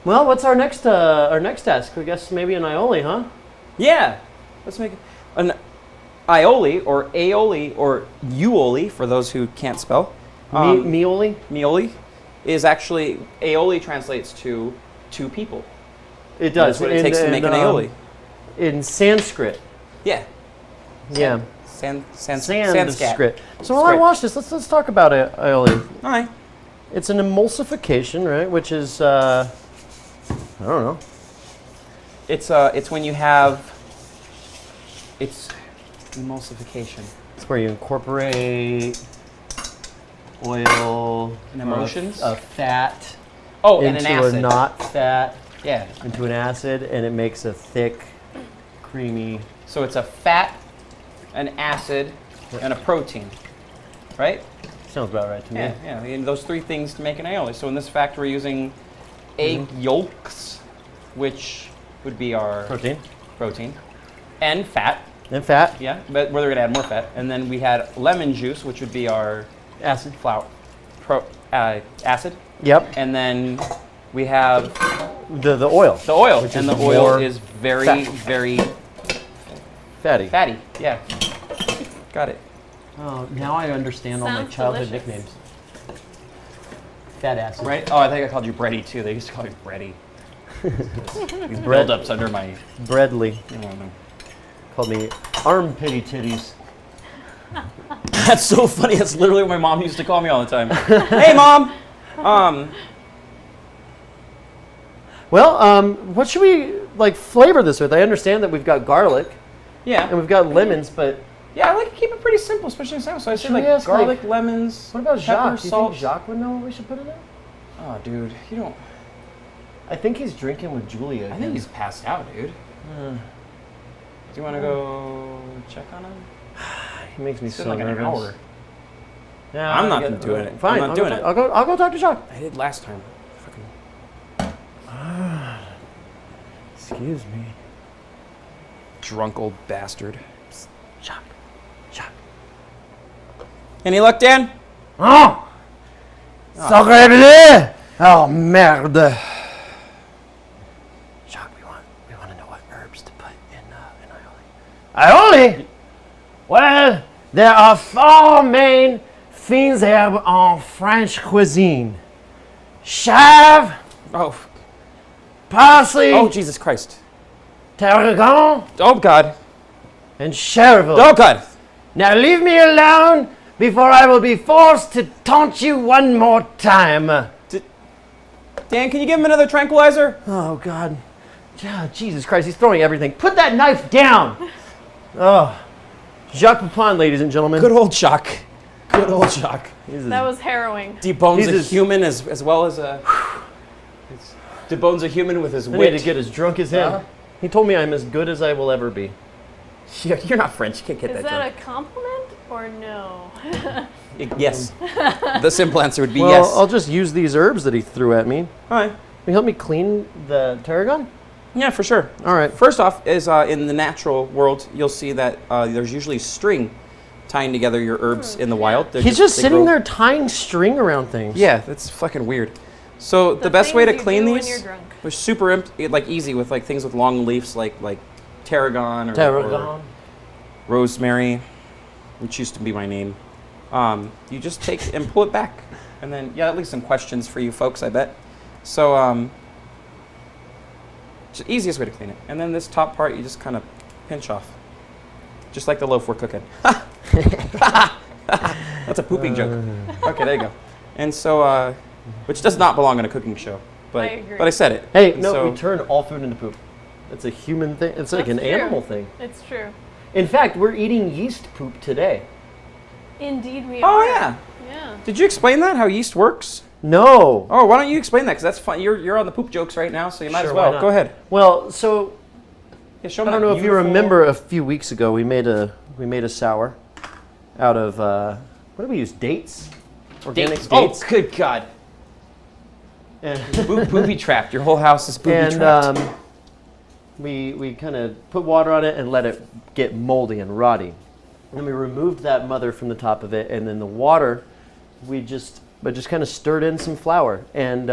Well, what's our next task? I guess maybe an aioli, huh? Yeah. Let's make an aioli or aioli or uoli for those who can't spell. Mioli? Mioli is actually, aioli translates to two people. It does. That's what it takes to make an aioli. In Sanskrit. Yeah. Yeah. Sanskrit. So while I watch this, let's talk about aioli. All right. It's an emulsification, right? Which is I don't know. It's when you have emulsification. It's where you incorporate oil And emulsions? a fat Oh, and into an acid. a not fat Yeah. into an acid, and it makes a thick, creamy. So it's a fat, an acid, and a protein, right? Sounds about right to me. Yeah. And those three things to make an aioli. So in this fact, we're using egg yolks, which would be our protein, and fat. And fat. Yeah, but we're gonna add more fat. And then we had lemon juice, which would be our Acid. flour, acid. Yep. And then we have The oil. the oil, Which and is the oil more is very, fat. very Fatty. fatty. Yeah, got it. Oh, now I understand all my Sounds childhood delicious. nicknames. Fat acid. Right? Oh, I think I called you Bready too. They used to call me Bready. These Bread. buildups under my. Breadly. I don't know. Called me armpitty titties. That's so funny. That's literally what my mom used to call me all the time. Hey, mom. Well, what should we flavor this with? I understand that we've got garlic and Yeah. we've got lemons, but Yeah, I like to keep it pretty simple, especially in salad. So I Should say we like ask, garlic, lemons. what about pepper, Jacques? Do you salt. think Jacques would know what we should put in there? Oh, dude, you don't. I think he's drinking with Julia. I think he's passed out, dude. Do you want to go check on him? He makes me It's so been like an nervous. hour. Yeah, I'm I not get it. doing it. Fine, I'm not doing it. I'll go talk to Jacques. I did last time. Fucking Excuse me. drunk old bastard. Jacques. Jacques. Any luck, Dan? Oh! Sacré bleu! Oh, merde. Jacques, we want to know what herbs to put in aioli. Aioli? Well, there are four main fins herbes en French cuisine. Chive, Oh. parsley, Oh, Jesus Christ. tarragon, Oh, God. and chervil. Oh, God. Now leave me alone before I will be forced to taunt you one more time. Dan, can you give him another tranquilizer? Oh, God. Yeah, Jesus Christ, he's throwing everything. Put that knife down! Oh. Jacques Pepin, ladies and gentlemen. Good old Jacques. Good old Jacques. That was harrowing. Debones He's a as- human as well as a. Debones a human with his I need wit. to get as drunk as him. Uh-huh. He told me I'm as good as I will ever be. You're not French. You can't get Is that that drunk. a compliment or no? Yes. The simple answer would be Well, yes. I'll just use these herbs that he threw at me. All right. Can you help me clean the tarragon? Yeah, for sure. All right. First off, is in the natural world, you'll see that there's usually string tying together your herbs in the wild. They're He's just they sitting grow- there tying string around things. Yeah, that's fucking weird. So the best way to things you clean do when these you're drunk. was super easy with things with long leaves like tarragon or Tarragon. rosemary, which used to be my name. You just take and pull it back, and then at least some questions for you folks, I bet. So just easiest way to clean it, and then this top part you just kind of pinch off, just like the loaf we're cooking. That's a pooping joke. Okay, there you go. And so, which does not belong on a cooking show, but I agree. but I said it. Hey, And no, so- we turn all food into poop. It's a human thing. It's like That's an true. animal thing. It's true. In fact, we're eating yeast poop today. Indeed, we Oh are. yeah. Yeah. Did you explain that how yeast works? No. Oh, why don't you explain that? Because that's fun. You're on the poop jokes right now, so you might Sure, as why well. not? Go ahead. Well, so Yeah, show I me don't that know if you beautiful- remember a few weeks ago we made a sour out of what did we use? Dates? Organic Dates. dates. Oh, good God. And, Booby trapped. Your whole house is booby and trapped. we kind of put water on it and let it get moldy and rotty. And then we removed that mother from the top of it, and then the water, we just kind of stirred in some flour and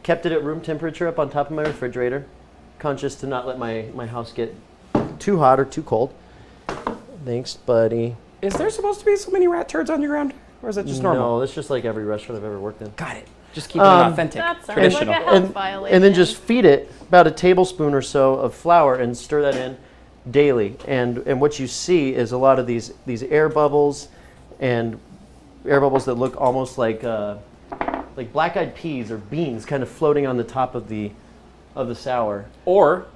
kept it at room temperature up on top of my refrigerator, conscious to not let my house get too hot or too cold. Thanks, buddy. Is there supposed to be so many rat turds on your ground? Or is that just normal? No, it's just like every restaurant I've ever worked in. Got it. Just keeping it Um, authentic. That sounds Traditional. like a health violation. And then just feed it about a tablespoon or so of flour and stir that in. daily, and what you see is a lot of these air bubbles, and air bubbles that look almost like black-eyed peas or beans, kind of floating on the top of the sour. Or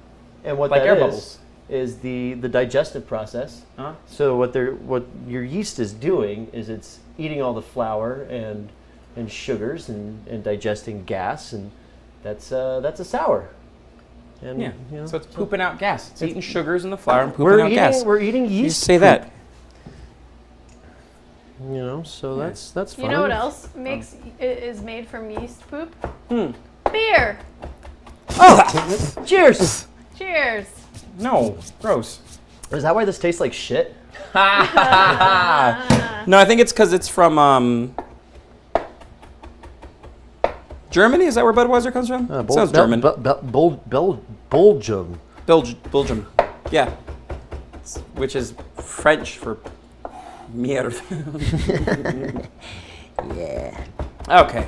And what like that air is bubbles. is the digestive process. Huh? So what your yeast is doing is it's eating all the flour and sugars and digesting gas, and that's a sour. And, Yeah. you know, So it's pooping out gas. It's eating sugars in the flour and pooping out gas. we're eating You yeast. say poop, that. You know, so that's fine. You know what else is made from yeast poop? Hmm. Beer. Oh, cheers. Cheers. No, gross. Is that why this tastes like shit? No, I think it's because it's from Germany. Is that where Budweiser comes from? Sounds German. Belgium. Belgium. Yeah. Which is French for mierda. Yeah. Okay.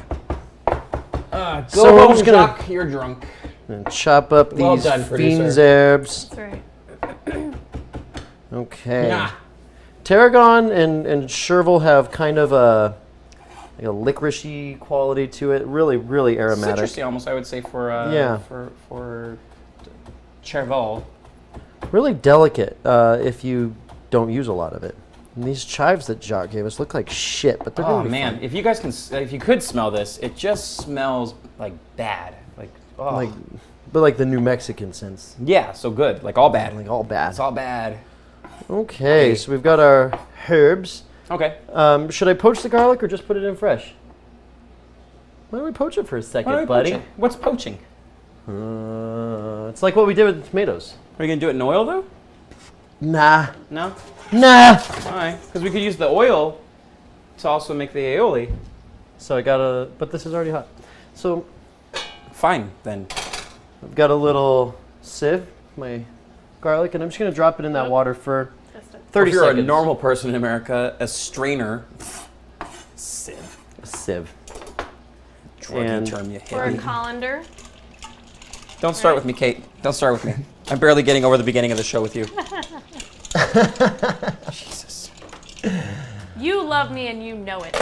So Go I'm home, just gonna- Jacques. You're drunk. And chop up Well these done, producer. fiends herbs. That's right. Okay. Nah. Tarragon and Chervil have kind of a licoricey quality to it. Really, really aromatic. Citrusy, almost, I would say, for Yeah. for Chervil. Really delicate if you don't use a lot of it. And these chives that Jacques gave us look like shit, but they're Oh gonna be man, fun. if you guys if you could smell this, it just smells like bad. Like, oh. But like the New Mexican sense, Yeah, so good. Like all bad. like all bad. It's all bad. Okay, so we've got our herbs. Okay. Should I poach the garlic or just put it in fresh? Why don't we poach it for a second, Why don't we buddy? poach it? What's poaching? It's like what we did with the tomatoes. Are you gonna do it in oil though? Nah. No. Nah. All right. Because we could use the oil to also make the aioli. So but this is already hot. So Fine then. I've got a little sieve, my garlic, and I'm just gonna drop it in that Yep. water for Just a 30 if you're seconds. a normal person in America, a strainer. Sieve. A sieve. Druggy And- term you or a hit. colander. Don't start with me, Kate. Don't start with me. I'm barely getting over the beginning of the show with you. Jesus. You love me and you know it.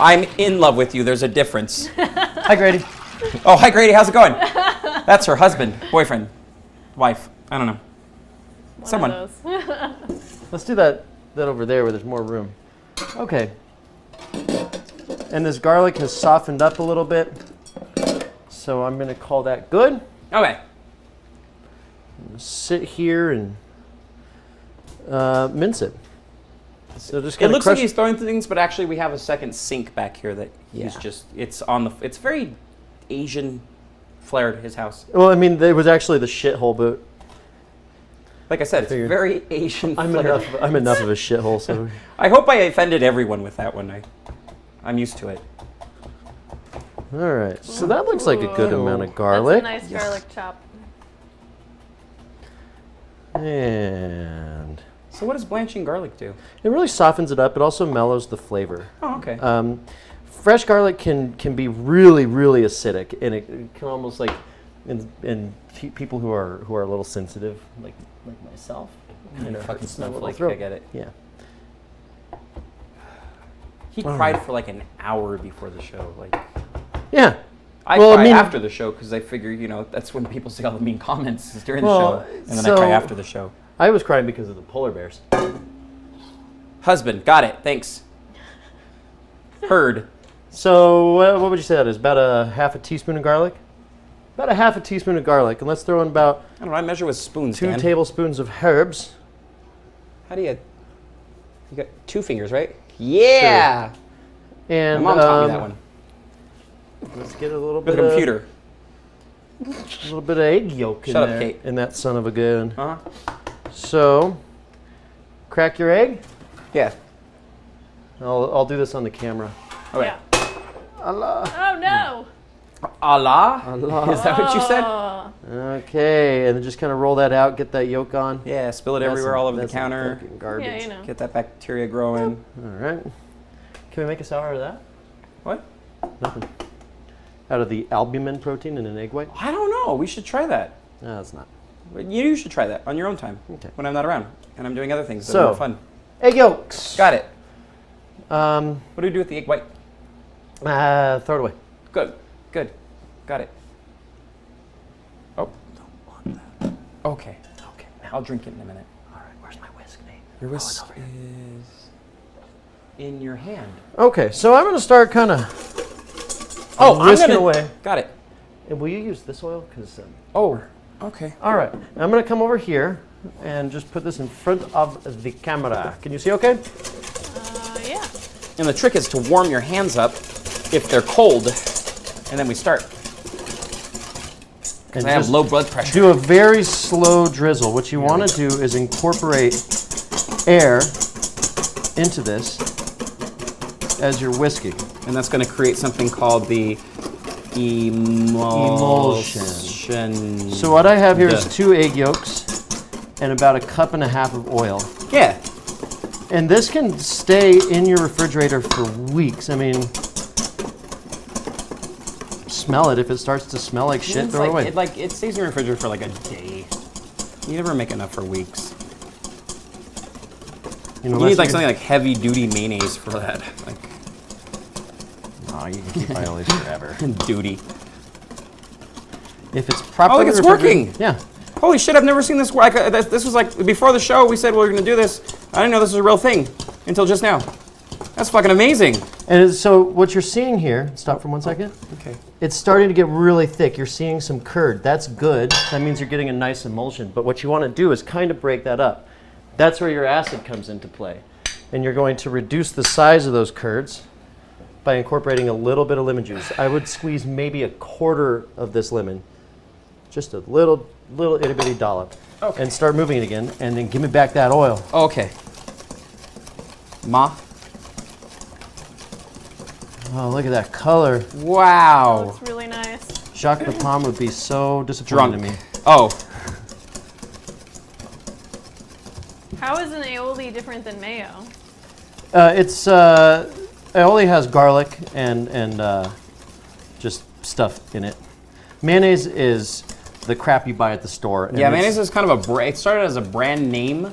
I'm in love with you. There's a difference. Hi, Grady. Oh, hi, Grady. How's it going? That's her husband, boyfriend, wife. I don't know. One Someone. of those. Let's do that over there where there's more room. Okay. And this garlic has softened up a little bit, so I'm gonna call that good. Okay. Sit here and mince it. So just It kind of looks like crush. he's throwing things, but actually we have a second sink back here that he's Yeah. just, it's on the, it's very Asian flared, his house. Well, I mean, it was actually the shithole boot. Like I said, it's Figured. very Asian I'm flared. enough of a shithole, so. I hope I offended everyone with that one. I'm used to it. All right, so that looks like a good Ooh. amount of garlic. That's a nice garlic chop. And So what does blanching garlic do? it really softens it up. It also mellows the flavor. Oh, okay. Fresh garlic can be really, really acidic, and it can almost like, and people who are a little sensitive, like myself, kind of fucking hurts my little snowflake. throat. I get it. Yeah. He cried for like an hour before the show. Like Yeah. I Well, I cry mean- after the show because I figure, you know, that's when people say all the mean comments is during Well, the show, and then I so- cry after the show. I was crying because of the polar bears. Husband, got it. Thanks. Heard. So what would you say that is? About a half a teaspoon of garlic? About a half a teaspoon of garlic, and let's throw in about I don't know. I measure with spoons. 2 Dan. tablespoons of herbs. How do you? You got 2 fingers, right? Yeah. And My mom taught me that one. Let's get a little With bit a computer. a little bit of egg yolk in Shut up, there. Kate. In that son of a gun. Uh huh. So, crack your egg. Yeah. I'll do this on the camera. Okay. Yeah. Allah. Oh no. Allah? Allah. Is that what you said? Oh. Okay, and then just kind of roll that out, get that yolk on. Yeah. Spill it That's everywhere, some- all over the that's some counter. fucking garbage. Yeah, you know. Get that bacteria growing. All right. Can we make a sour out of that? What? Nothing. Out of the albumin protein in an egg white? I don't know. We should try that. No, it's not. You should try that on your own time Okay. when I'm not around and I'm doing other things that So- are more fun. Egg yolks. Got it. Um, What do we do with the egg white? throw it away. Good. Good. Got it. Oh. Okay. Okay. I'll drink it in a minute. All right. Where's my whisk, Nate? Your Oh, it's whisk over here. is in your hand. Okay. So I'm gonna start kind of. Oh, I'm whisking gonna. away. Got it. And will you use this oil? Because. Oh. Okay. All right. I'm gonna come over here and just put this in front of the camera. Can you see? Okay. Yeah. And the trick is to warm your hands up if they're cold, and then we start. Because And I have just low blood pressure. do a very slow drizzle. What you want to do is incorporate air into this as you're whisking. And that's going to create something called the emulsion. So what I have here is Duh. 2 egg yolks and about 1.5 cups of oil. Yeah. And this can stay in your refrigerator for weeks. I mean, smell it. If it starts to smell like shit, throw it away. It stays in your refrigerator for like a day. You never make enough for weeks. You know, You need like something like heavy duty mayonnaise for that. Like Oh, you can keep aiolis forever. duty. If it's properly it's refrigerated- working. Yeah. Holy shit! I've never seen this work. This was like before the show. We said we were going to do this. I didn't know this was a real thing until just now. That's fucking amazing. And so what you're seeing here, stop for 1 second. Okay. It's starting to get really thick. You're seeing some curd. That's good. That means you're getting a nice emulsion. But what you want to do is kind of break that up. That's where your acid comes into play. And you're going to reduce the size of those curds by incorporating a little bit of lemon juice. I would squeeze maybe 1/4 of this lemon. Just a little itty bitty dollop. Okay. And start moving it again. And then give me back that oil. Okay. Ma. Oh, look at that color. Wow. Looks really nice. Jacques Pepin would be so disappointed Drunk. in me. Oh. How is an aioli different than mayo? Aioli has garlic and just stuff in it. Mayonnaise is the crap you buy at the store. and Yeah, it's- mayonnaise is kind of it started as a brand name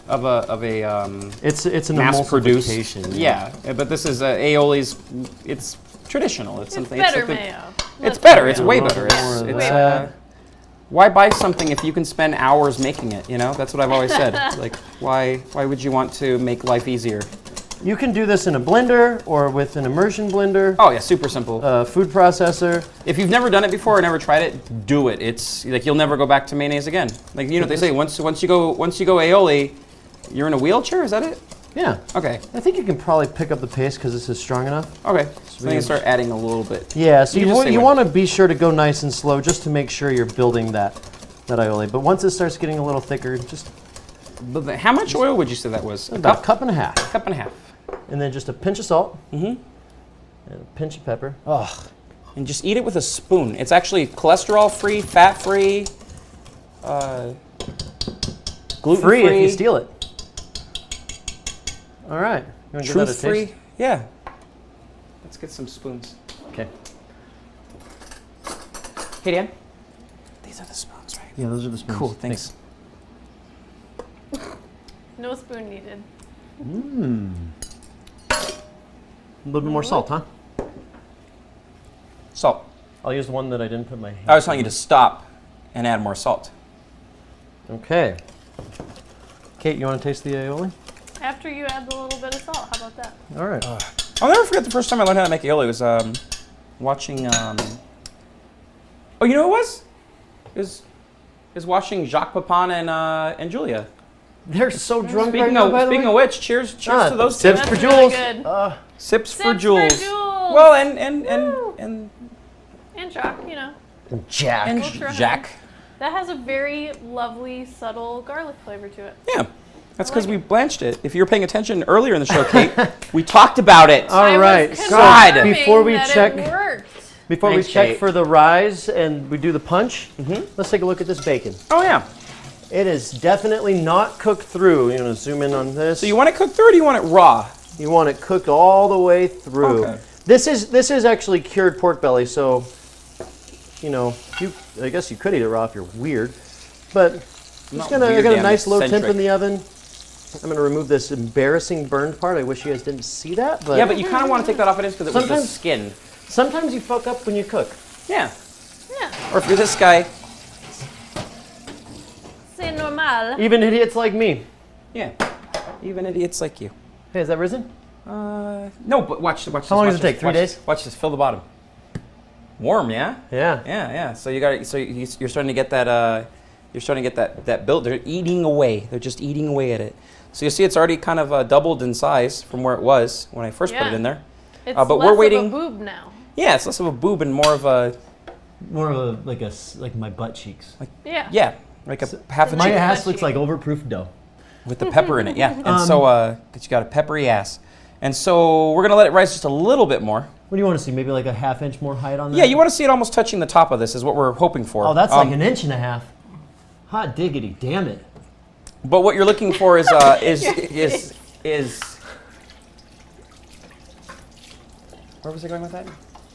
of a It's an mass-produced. emulsification. Yeah, but this is aioli's. It's traditional. It's It's something. better something- mayo. It's Let's better. be It's real. way Yeah, better. more It's, of it's that. why buy something if you can spend hours making it? You know, that's what I've always said. Like, why would you want to make life easier? You can do this in a blender or with an immersion blender, Oh yeah, super simple. food processor. If you've never done it before or never tried it, do it. It's like you'll never go back to mayonnaise again. Like you know what they say, once you go aioli, you're in a wheelchair. Is that it? Yeah. Okay. I think you can probably pick up the pace because this is strong enough. Okay. So then you start adding a little bit. Yeah, so You you, just say you when. want to be sure to go nice and slow just to make sure you're building that aioli. But once it starts getting a little thicker, just But how much oil would you say that was? about a cup and a half. Cup and a half. And then just a pinch of salt. And a pinch of pepper. Ugh. And just eat it with a spoon. It's actually cholesterol-free, fat-free, gluten-free. Free if you steal it. All right. You want to give that a Truth-free. taste? Yeah. Let's get some spoons. Okay. Hey, Dan. These are the spoons, right? Yeah, those are the spoons. Cool, thanks. No spoon needed. A little bit more salt, huh? Salt. I'll use the one that I didn't put my hand I was telling you to stop and add more salt. Okay. Kate, you want to taste the aioli? After you add the little bit of salt, how about that? All right. I'll never forget the first time I learned how to make aioli. It was watching. Oh, you know what it was? It was watching Jacques Pepin and Julia. They're so drunk Speaking right now, by the speaking way. of which, cheers to those two. Sips That's for really Jules. good. Sips for Sips Jules. for Jules. Well, Woo. and And Jacques, you know. Jack. and Ultra high. Jack. That has a very lovely, subtle garlic flavor to it. Yeah, that's I because like we blanched it. If you were paying attention earlier in the show, Kate, we talked about it. All I right. was So God. before we that check, it worked. before Thanks, we check Kate. for the rise and we do the punch, let's take a look at this bacon. Oh yeah. It is definitely not cooked through. You want to zoom in on this? So you want it cooked through, or do you want it raw? You want it cooked all the way through. Okay. This is actually cured pork belly, so you know I guess you could eat it raw if you're weird. But Not I got weird, a I'm nice low temp eccentric. in the oven. I'm going to remove this embarrassing burned part. I wish you guys didn't see that. But Yeah, but you kind of want to take that off it is because it was the Sometimes- skin. sometimes you fuck up when you cook. Yeah. Yeah. Or if you're this guy, C'est normal. Even idiots like me. yeah. Even idiots like you. Hey, is that risen? No, but watch this. How long watch does it this, take? 3 watch days? this, Watch this. Fill the bottom. Warm, yeah. Yeah. Yeah. So you're starting to get that. You're starting to get that build. They're eating away. They're just eating away at it. So you see, it's already kind of doubled in size from where it was when I first put it Yeah. in there. It's but less we're waiting. of a boob now. Yeah, it's less of a boob and more of a More of like my butt cheeks. Yeah. like a half a My chick ass looks like overproof dough. with the pepper in it. Yeah, and so 'cause you got a peppery ass, and so we're gonna let it rise just a little bit more. What do you want to see? Maybe like a ½ inch more height on that? Yeah, you want to see it almost touching the top of this is what we're hoping for. Oh, that's like an inch and a half. Hot diggity, damn it. But what you're looking for is where was I going with that?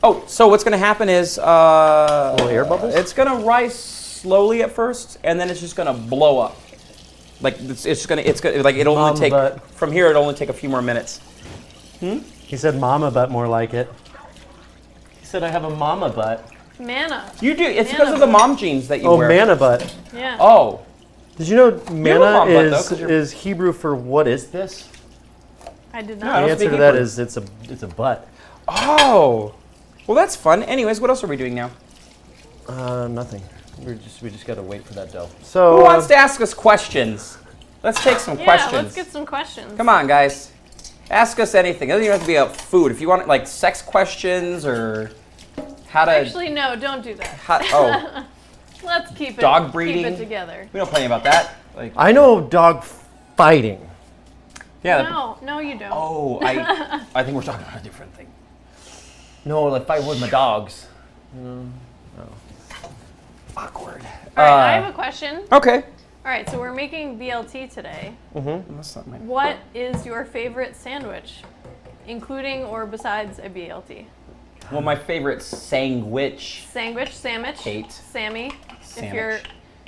Oh, so what's going to happen is Little air bubbles? It's going to rise slowly at first, and then it's just going to blow up. Like it's gonna like it'll only Mama take butt. from here. It'll only take a few more minutes. He said mama butt more like it. He said I have a mama butt. Manna. You do. It's Manna because of the butt. mom jeans that you Oh, wear. manna butt. Yeah. Oh, Did you know have a manna mama butt, though, 'cause you're- is Hebrew for what is this? I did No, I not. The don't answer speak to that Hebrew. is it's a butt. oh. Well, that's fun. Anyways, what else are we doing now? Nothing. We just gotta wait for that dough. So Who wants to ask us questions? Let's take some Yeah, questions. let's get some questions. Come on, guys. Ask us anything. It doesn't even have to be about food. If you want like sex questions or how to Actually, no, don't do that. oh, Let's keep it. Dog breeding? Keep it together. we know plenty about that. Like I know dog fighting. yeah. No, you don't. Oh, I think we're talking about a different thing. No, like fighting with my dogs. Awkward. All right, I have a question. Okay. All right, so we're making BLT today. That's not my- What is your favorite sandwich, including or besides a BLT? Well, my favorite sandwich Sandwich, Kate. Sammy. Sandwich.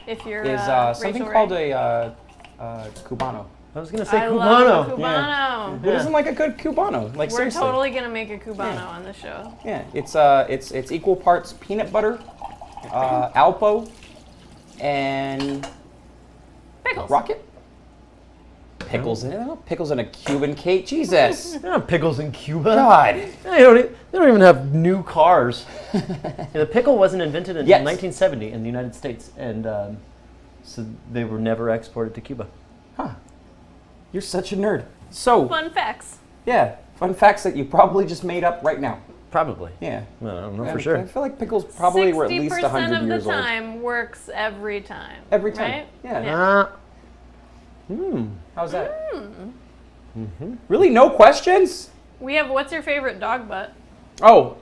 If you're is something Rachel called Ray. a Cubano. I was gonna say I love a cubano. Cubano. Who doesn't like a good Cubano? Like We're seriously. totally gonna make a Cubano Yeah. on the show. Yeah, it's equal parts peanut butter, Alpo, and Pickles. Rocket. Pickles in it. Pickles in a Cuban cake. Jesus. They're not pickles in Cuba. God. They don't even have new cars. Yeah, the pickle wasn't invented until Yes. 1970 in the United States, and so they were never exported to Cuba. Huh. You're such a nerd. So, Fun facts. yeah, fun facts that you probably just made up right now. Probably. Yeah. I don't know I for sure. I feel like pickles probably were at least 60% 100 of years the old. time works every time. Every time. Right? Yeah. Yeah. How's that? Really? No questions? We have what's your favorite dog butt? Oh,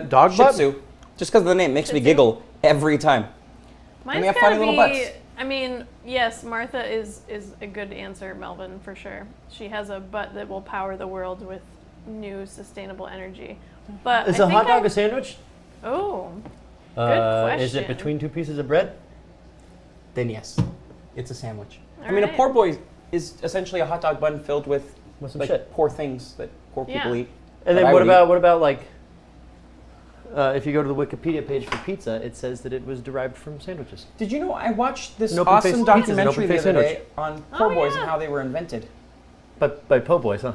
Dog Shih butt? Tzu. Just because of the name makes me Shih Tzu? giggle every time. Mine's they have gotta funny little be. butts. I mean, yes, Martha is a good answer, Melvin, for sure. She has a butt that will power the world with new sustainable energy. But Is I a hot think dog I- a sandwich? Oh, Is it question. between two pieces of bread? Then yes, it's a sandwich. I All mean, a right. poor boy is essentially a hot dog bun filled with With some like shit. poor things that poor people Yeah. eat. And that then I would what about like if you go to the Wikipedia page for pizza, it says that it was derived from sandwiches. Did you know I watched this An open-faced awesome pizza's an documentary the open-faced other day sandwich. on Oh, poor boys yeah. and how they were invented? But by po' boys, huh?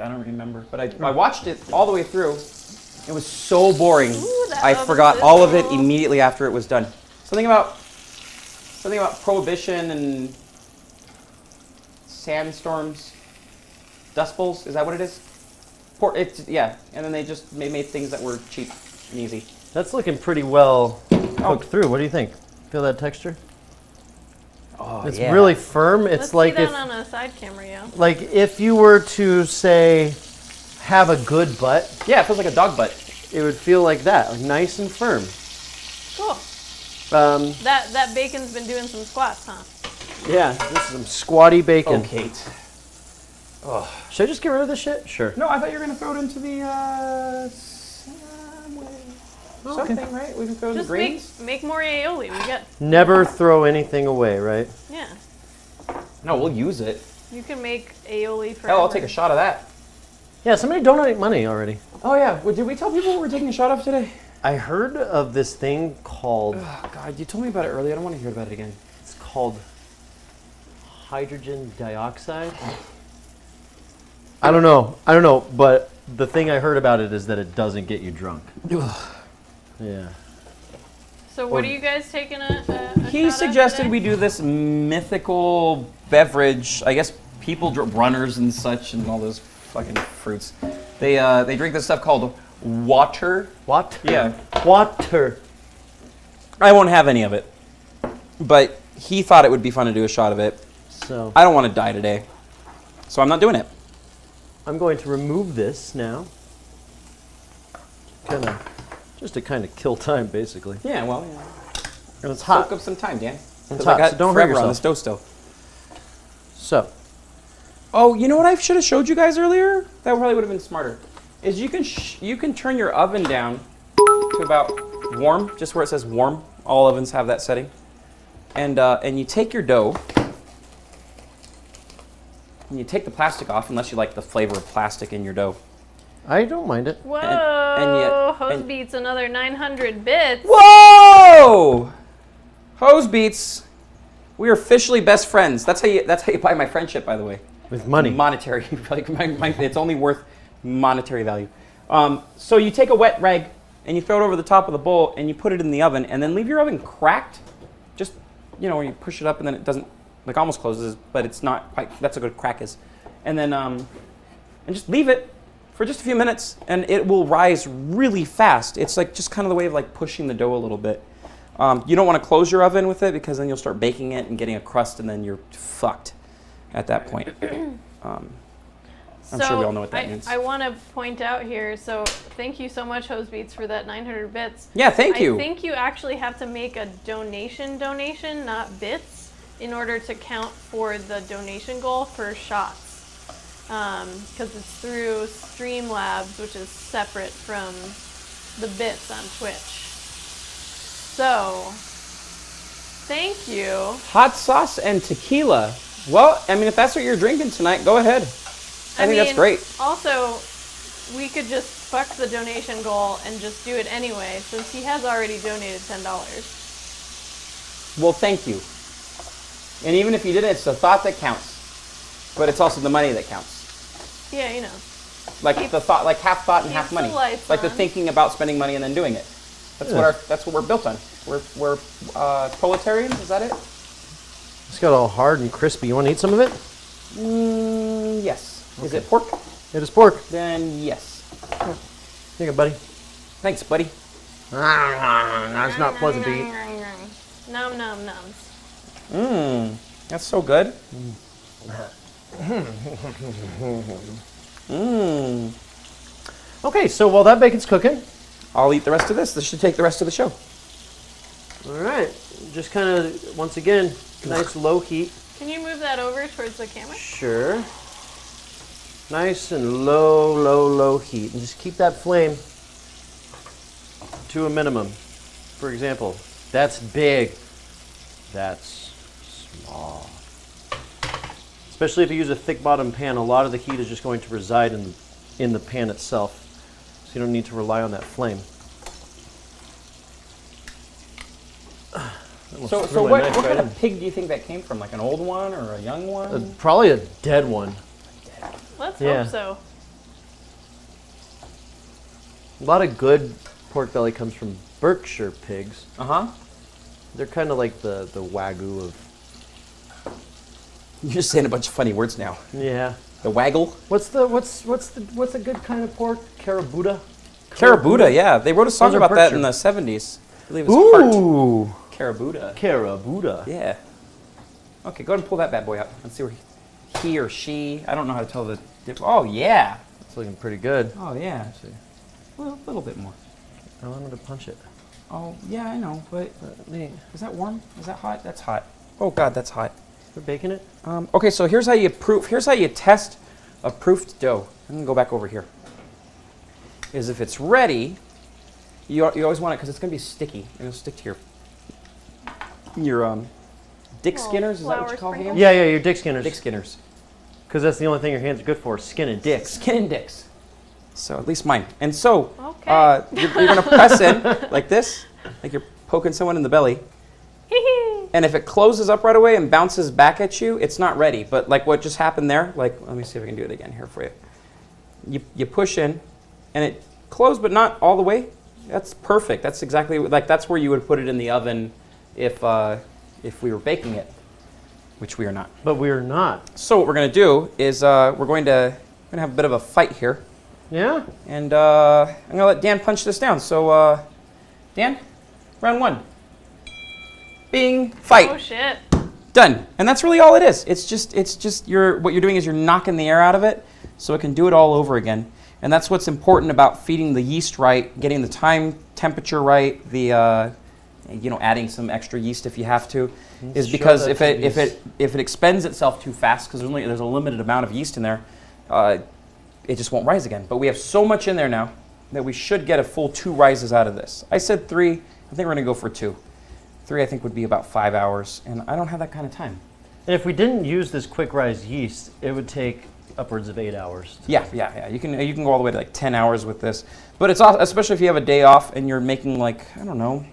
I don't remember, but I watched it all the way through. It was so boring. Ooh, that I oven forgot all of it sizzle. immediately after it was done. Something about prohibition and sandstorms, dust bowls. Is that what it is? Yeah. And then they just made things that were cheap and easy. That's looking pretty well cooked through. What do you think? Feel that texture? Oh, It's yeah. really firm. let's It's like see if that on a side camera, yeah. like if you were to say have a good butt, Yeah, it feels like a dog butt. it would feel like that, like nice and firm. Cool. Um, That bacon's been doing some squats, huh? yeah, this is some squatty bacon. Oh, Kate. Should I just get rid of this shit? Sure. No, I thought you were gonna throw it into the sandwich. something, right? We can throw the Just greens. make more aioli. We got Never throw anything away, right? yeah. No, we'll use it. You can make aioli for. Hell, I'll take a shot of that. Yeah, somebody donate money already. Oh yeah, did we tell people we're taking a shot of today? I heard of this thing called, Oh God, you told me about it earlier. I don't want to hear about it again. it's called hydrogen dioxide. I don't know, but the thing I heard about it is that it doesn't get you drunk. Yeah. So what Or- are you guys taking a He shot of suggested today? we do this mythical beverage. I guess people, runners and such, and all those fucking fruits. They drink this stuff called water. What? Yeah. Water. I won't have any of it, but he thought it would be fun to do a shot of it. So I don't want to die today, so I'm not doing it. I'm going to remove this now. Just to kind of kill time, basically. Yeah, well, yeah. And it's Soak hot. up some time, Dan. It's 'Cause hot, I got so don't hurt forever on the yourself. stove still. So, Oh, you know what I should have showed you guys earlier? That probably would have been smarter. Is you can turn your oven down to about warm, just where it says warm. All ovens have that setting. And you take your dough, and you take the plastic off, unless you like the flavor of plastic in your dough. I don't mind it. Whoa! and Hose beats another 900 bits. Whoa! Hose beats. We are officially best friends. That's how you buy my friendship, by the way. With money. Monetary. Like it's only worth monetary value. So you take a wet rag and you throw it over the top of the bowl and you put it in the oven and then leave your oven cracked. Just, when you push it up and then it doesn't, like almost closes, but it's not quite, that's a good crack is. And then, and just leave it for just a few minutes and it will rise really fast. It's like just kind of the way of like pushing the dough a little bit. You don't want to close your oven with it because then you'll start baking it and getting a crust and then you're fucked at that point. I'm sure we all know what that means. I want to point out here, so thank you so much, Hosebeats, for that 900 bits. Yeah, thank you. I think you actually have to make a donation, not bits, in order to count for the donation goal for shots. Because it's through Streamlabs, which is separate from the bits on Twitch. So, thank you. Hot sauce and tequila. Well, I mean, if that's what you're drinking tonight, go ahead. I think that's great. Also, we could just fuck the donation goal and just do it anyway, since he has already donated $10. Well, thank you. And even if you didn't, it's the thought that counts. But it's also the money that counts. Yeah, you know. Like the thought, like half thought and half keeps the money. lights Like the on. thinking about spending money and then doing it. That's that's what we're built on. We're proletarians. Is that it? It's got all hard and crispy. You want to eat some of it? Yes. Is it pork? It is pork. Then yes. Here you go, buddy. Thanks, buddy. That's not pleasant to eat. Nom nom noms. Mmm. That's so good. Mmm. Okay, so while that bacon's cooking, I'll eat the rest of this. This should take the rest of the show. all right, just kind of, once again, nice low heat. Can you move that over towards the camera? Sure. Nice and low heat. And just keep that flame to a minimum. For example, that's big. That's small. Especially if you use a thick bottom pan, a lot of the heat is just going to reside in the pan itself. So you don't need to rely on that flame. So what kind of pig do you think that came from? Like an old one or a young one? Probably a dead one. Let's Yeah. hope so. A lot of good pork belly comes from Berkshire pigs. Uh-huh. They're kind of like the Wagyu of... You're just saying a bunch of funny words now. Yeah. The waggle? What's a good kind of pork? Carabuda? Carabuda, yeah. They wrote a song Those are about that Berkshire. in the 70s. I believe it was Heart. Ooh. Carabuda. Carabuda. Yeah. Okay, go ahead and pull that bad boy out. Let's see where he or she, I don't know how to tell the difference. Oh, yeah. It's looking pretty good. Oh, yeah. Well, a little bit more. I wanted to punch it. Oh, yeah, I know, but Neat. is that warm? Is that hot? That's hot. Oh, God, that's hot. We're baking it? Okay, so here's how you test a proofed dough. I'm gonna go back over here. Is if it's ready, You always want it because it's going to be sticky. It'll stick to your dick Little skinners. Is that what flour you call sprinkles? ham? Yeah, your dick skinners. Dick skinners. Because that's the only thing your hands are good for, skin and dicks. Skin and dicks. So at least mine. And so Okay. you're going to press in like this, like you're poking someone in the belly. And if it closes up right away and bounces back at you, it's not ready. But like what just happened there, like let me see if I can do it again here for you. You push in, and it closed, but not all the way. That's perfect. That's exactly like that's where you would put it in the oven if we were baking it, which we are not. But we're not. So what we're going to do is we're going to have a bit of a fight here, Yeah? and I'm going to let Dan punch this down. So Dan, round 1. Bing, fight. Oh shit. Done. And that's really all it is. It's just what you're doing is you're knocking the air out of it so it can do it all over again. And that's what's important about feeding the yeast right, getting the temperature right, the adding some extra yeast if you have to, is show because that if to it expends itself too fast, because there's a limited amount of yeast in there, it just won't rise again. But we have so much in there now that we should get a full 2 rises out of this. I said 3. I think we're going to go for 2. 3 I think would be about 5 hours, and I don't have that kind of time. And if we didn't use this quick rise yeast, it would take upwards of 8 hours. Yeah. You can go all the way to like 10 hours with this, but it's also, especially if you have a day off and you're making like I don't know.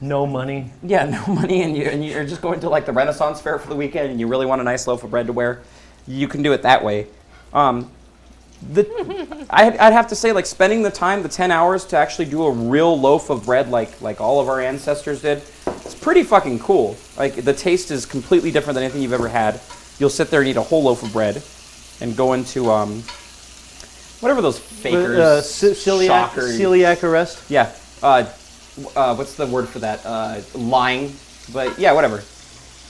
No money. Yeah, no money, and you're just going to like the Renaissance Fair for the weekend, and you really want a nice loaf of bread to wear. You can do it that way. I'd have to say, like, spending the time, the 10 hours to actually do a real loaf of bread like all of our ancestors did, it's pretty fucking cool. Like, the taste is completely different than anything you've ever had. You'll sit there and eat a whole loaf of bread and go into whatever those fakers, celiac arrest. Yeah. What's the word for that? Lying. But yeah, whatever.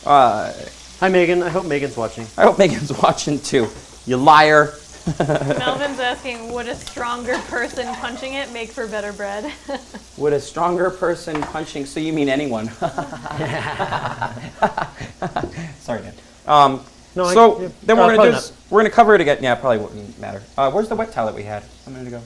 Hi, Megan. I hope Megan's watching. I hope Megan's watching too. You liar. Melvin's asking, would a stronger person punching it make for better bread? Would a stronger person punching? So you mean anyone? Sorry, Dan. Then we're gonna cover it again. Yeah, it probably wouldn't matter. Where's the wet towel that we had a minute ago?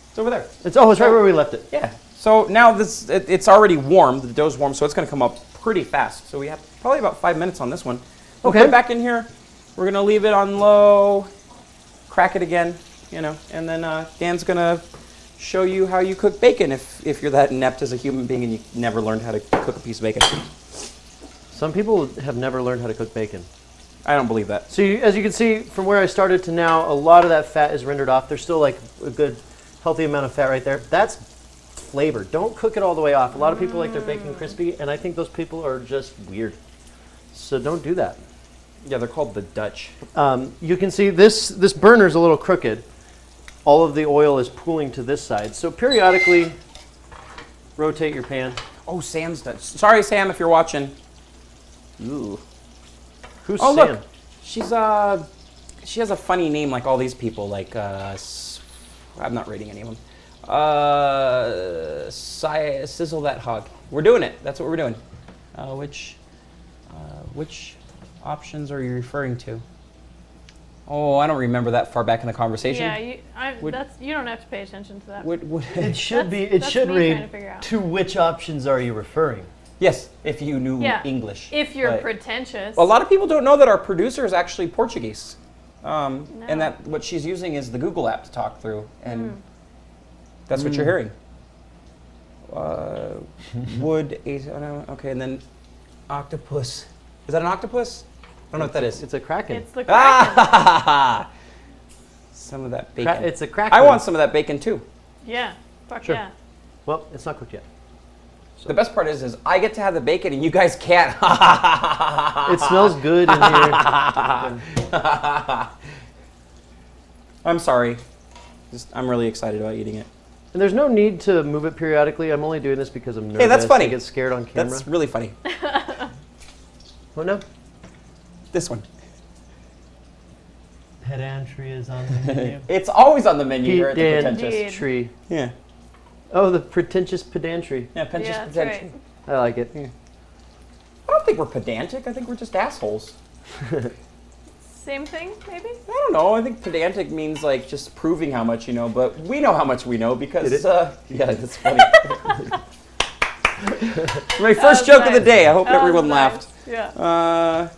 It's over there. It's right where we left it. Yeah. So now it's already warm. The dough's warm, so it's gonna come up pretty fast. So we have probably about 5 minutes on this one. We'll Okay. put it back in here. We're gonna leave it on low. Crack it again, and then Dan's gonna show you how you cook bacon if you're that inept as a human being and you never learned how to cook a piece of bacon. Some people have never learned how to cook bacon. I don't believe that. So as you can see, from where I started to now, a lot of that fat is rendered off. There's still like a good, healthy amount of fat right there. That's flavor. Don't cook it all the way off. A lot of people like their bacon crispy, and I think those people are just weird. So don't do that. Yeah, they're called the Dutch. You can see this burner's a little crooked. All of the oil is pooling to this side. So periodically rotate your pan. Oh, Sam's Dutch. Sorry, Sam, if you're watching. Ooh. Who's Oh, Sam? look. She has a funny name like all these people. Like, I'm not rating any of them. Sizzle that hog. We're doing it. That's what we're doing. Which options are you referring to? Oh, I don't remember that far back in the conversation. Yeah, you don't have to pay attention to that. It should be. It That's should me trying to read. figure out. To which options are you referring? Yes, if you knew Yeah, English. If you're But pretentious. a lot of people don't know that our producer is actually Portuguese, and that what she's using is the Google app to talk through, and that's what you're hearing. Okay, and then octopus. Is that an octopus? I don't know what that is. It's a kraken. It's the kraken. Some of that bacon. It's a kraken. I want some of that bacon too. Yeah. Fuck Sure. yeah. Well, it's not cooked yet. The best part is I get to have the bacon and you guys can't. It smells good in here. I'm sorry. I'm really excited about eating it. And there's no need to move it periodically. I'm only doing this because I'm nervous. Hey, that's funny. I get scared on camera. That's really funny. What now? This one. Pedantry is on the menu. It's always on the menu here at the Pretentious. Indeed. Tree. Yeah. Oh, the pretentious pedantry. Yeah, Pretentious Yeah, that's Pantry. right. I like it. I don't think we're pedantic. I think we're just assholes. Same thing, maybe? I don't know. I think pedantic means like just proving how much you know, but we know how much we know because yeah, that's funny. My first joke of the day. I hope everyone laughed. Yeah.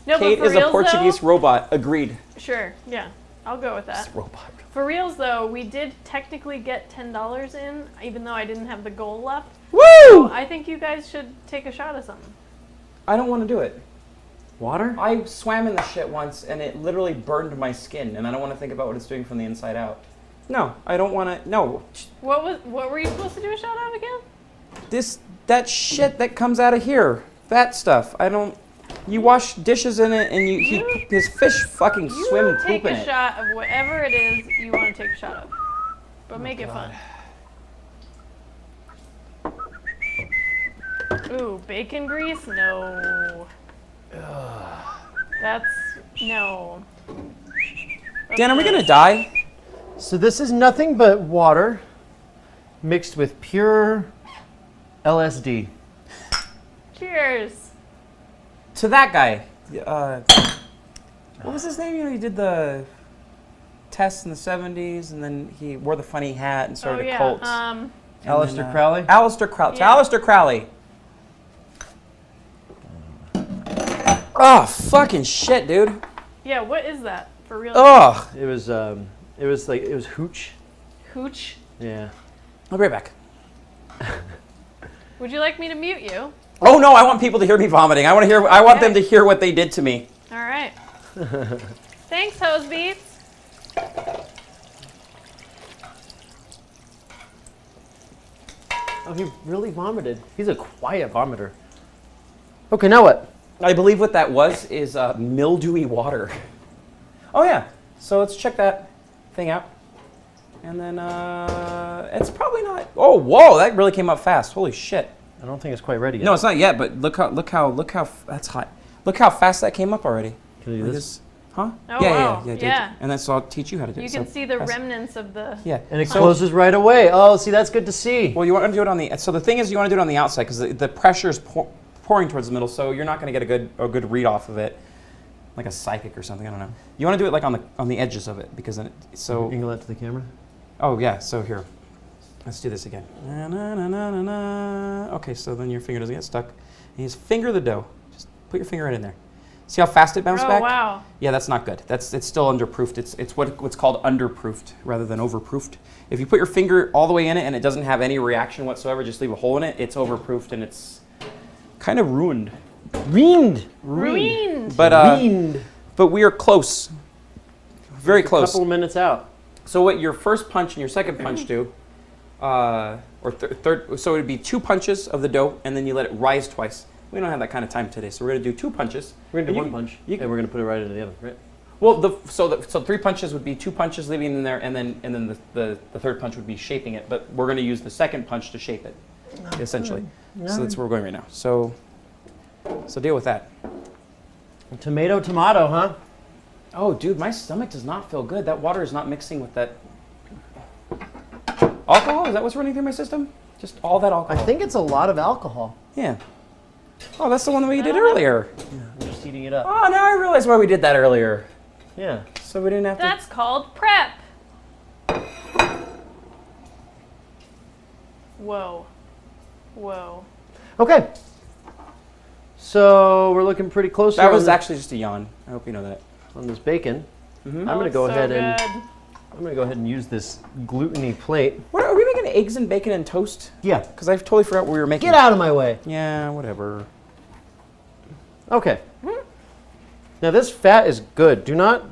No, Kate is a Portuguese robot. Agreed. Sure. Yeah, I'll go with that. Robot. For reals though, we did technically get $10 in, even though I didn't have the goal left. Woo! So I think you guys should take a shot of something. I don't want to do it. Water? I swam in the shit once and it literally burned my skin, and I don't want to think about what it's doing from the inside out. No, I don't want to. No. What were you supposed to do a shot of again? That shit that comes out of here. That stuff. I don't. You wash dishes in it, and his fish fucking swim You take poop in a it. shot of whatever it is you want to take a shot of, but make it fun. Ooh, bacon grease? No. That's no. Dan, are we gonna die? So this is nothing but water mixed with pure LSD. Cheers. To that guy. What was his name? You know, he did the tests in the 70s, and then he wore the funny hat and started a cult. Aleister Crowley? Aleister Crowley. Yeah. Aleister Crowley. Oh, fucking shit, dude. Yeah, what is that for real? Ugh. It was hooch. Hooch. Yeah. I'll be right back. Would you like me to mute you? Oh no, I want people to hear me vomiting. I want them to hear what they did to me. All right. Thanks, Hose Beats. Oh, he really vomited. He's a quiet vomiter. Okay, now what? I believe what that was is mildewy water. Oh yeah, so let's check that thing out. And then it's probably not. Oh whoa, that really came up fast. Holy shit. I don't think it's quite ready yet. No, it's not yet. But look how that's hot. Look how fast that came up already. Can I do Like this? Huh? Oh, yeah, wow. yeah. Yeah. And then so I'll teach you how to do it. You can So see the that's- remnants of the. Yeah. And it closes right away. Oh, see, that's good to see. Well, you want to do it on the. So the thing is, you want to do it on the outside because the pressure is pouring towards the middle, so you're not going to get a good read off of it, like a psychic or something. I don't know. You want to do it like on the edges of it because then so. Angle that to the camera. Oh yeah. So here, let's do this again. Na, na, na, na, na, na. Okay. So then your finger doesn't get stuck. And you just finger the dough. Just put your finger right in there. See how fast it bounced Oh back? wow. Yeah, that's not good. It's still underproofed. It's what's called underproofed rather than overproofed. If you put your finger all the way in it and it doesn't have any reaction whatsoever, just leave a hole in it, it's overproofed and it's kind of ruined. Ruined. But we are close. Very close. A couple minutes out. So what your first punch and your second punch do, or third, so it would be 2 punches of the dough and then you let it rise twice. We don't have that kind of time today, so we're going to do 2 punches. We're going to do And one punch, you and we're going to put it right into the oven, right? Well, so 3 punches would be 2 punches leaving it in there, and then the third punch would be shaping it. But we're going to use the second punch to shape it, essentially. So that's where we're going right now. So deal with that. Tomato, huh? Oh, dude, my stomach does not feel good. That water is not mixing with that alcohol. Is that what's running through my system? Just all that alcohol. I think it's a lot of alcohol. Yeah. Oh, that's the one that we did earlier. Yeah, I'm just heating it up. Oh, now I realize why we did that earlier. Yeah. So we didn't have to. That's called prep. Whoa. Whoa. Okay. So we're looking pretty close. That here was on actually just a yawn. I hope you know that. on this bacon. Mm-hmm. I'm going to go so ahead good. and use this gluten-y plate. What, are we making eggs and bacon and toast? Yeah. Because I totally forgot what we were making. Get out of my way. Yeah, whatever. Okay. Now this fat is good. Do not.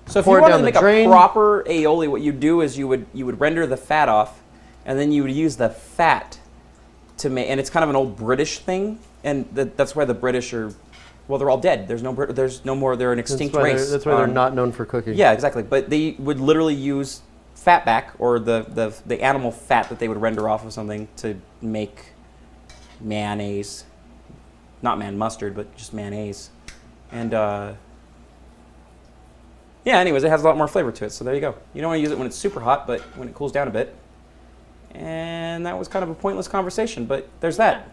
So if Pour you it wanted down to the make drain. a proper aioli, what you do is you would render the fat off, and then you would use the fat to make. And it's kind of an old British thing, and that's why the British are, well, they're all dead. There's no more. They're an extinct race. That's why they're not known for cooking. Yeah, exactly. But they would literally use fat back, or the animal fat that they would render off of something to make mayonnaise. Not mustard, but just mayonnaise. And yeah, anyways, it has a lot more flavor to it. So there you go. You don't want to use it when it's super hot, but when it cools down a bit. And that was kind of a pointless conversation, but there's that.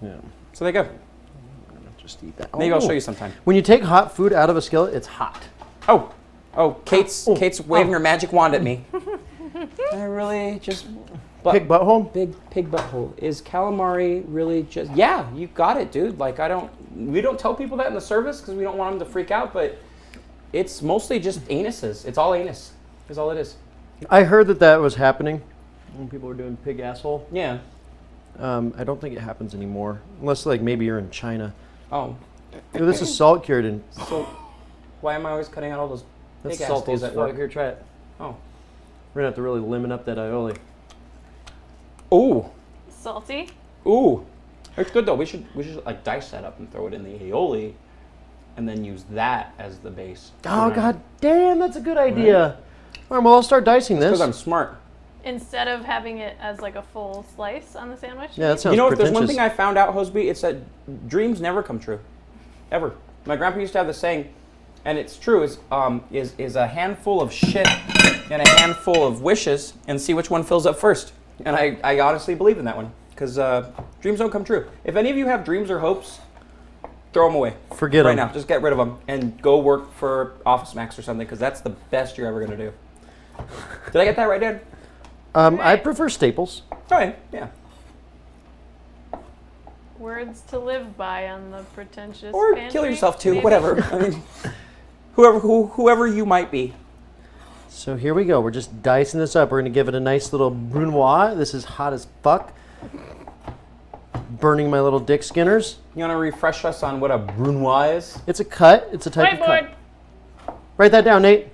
Yeah. So there you go. Just eat that. Maybe I'll Oh. show you sometime. When you take hot food out of a skillet, it's hot. Oh, Kate's waving her magic wand at me. I really just... Pig butthole? Big pig butthole. Is calamari really just... Yeah, you got it, dude. Like, we don't tell people that in the service because we don't want them to freak out, but it's mostly just anuses. It's all anus. Is all it is. I heard that was happening when people were doing pig asshole. Yeah. I don't think it happens anymore. Unless, like, maybe you're in China. Oh. Ooh, this is salt cured and So, why am I always cutting out all those that's pig salty assholes as at fuck. work? Here, try it. Oh. We're gonna have to really lemon up that aioli. Ooh. Salty. Ooh. It's good though. We should like dice that up and throw it in the aioli and then use that as the base. Oh, god damn, that's a good idea. All right, well, I'll start dicing this. Because I'm smart. Instead of having it as like a full slice on the sandwich. Yeah, that sounds You know, if there's one pretentious. thing I found out, Hosby, it's that dreams never come true. Ever. My grandpa used to have this saying, and it's true, is a handful of shit and a handful of wishes and see which one fills up first. And I honestly believe in that one. Because dreams don't come true. If any of you have dreams or hopes, throw them away. Forget right them. now. Just get rid of them and go work for Office Max or something because that's the best you're ever going to do. Did I get that right, Dad? I prefer Staples. Okay, yeah. Words to live by on the Pretentious Or Pantry, kill yourself too, maybe? whatever. I mean, whoever you might be. So here we go. We're just dicing this up. We're going to give it a nice little brunoise. This is hot as fuck. Burning my little dick skinners. You want to refresh us on what a brunoise is? It's a cut. It's a type of Whiteboard. cut. Write that down, Nate.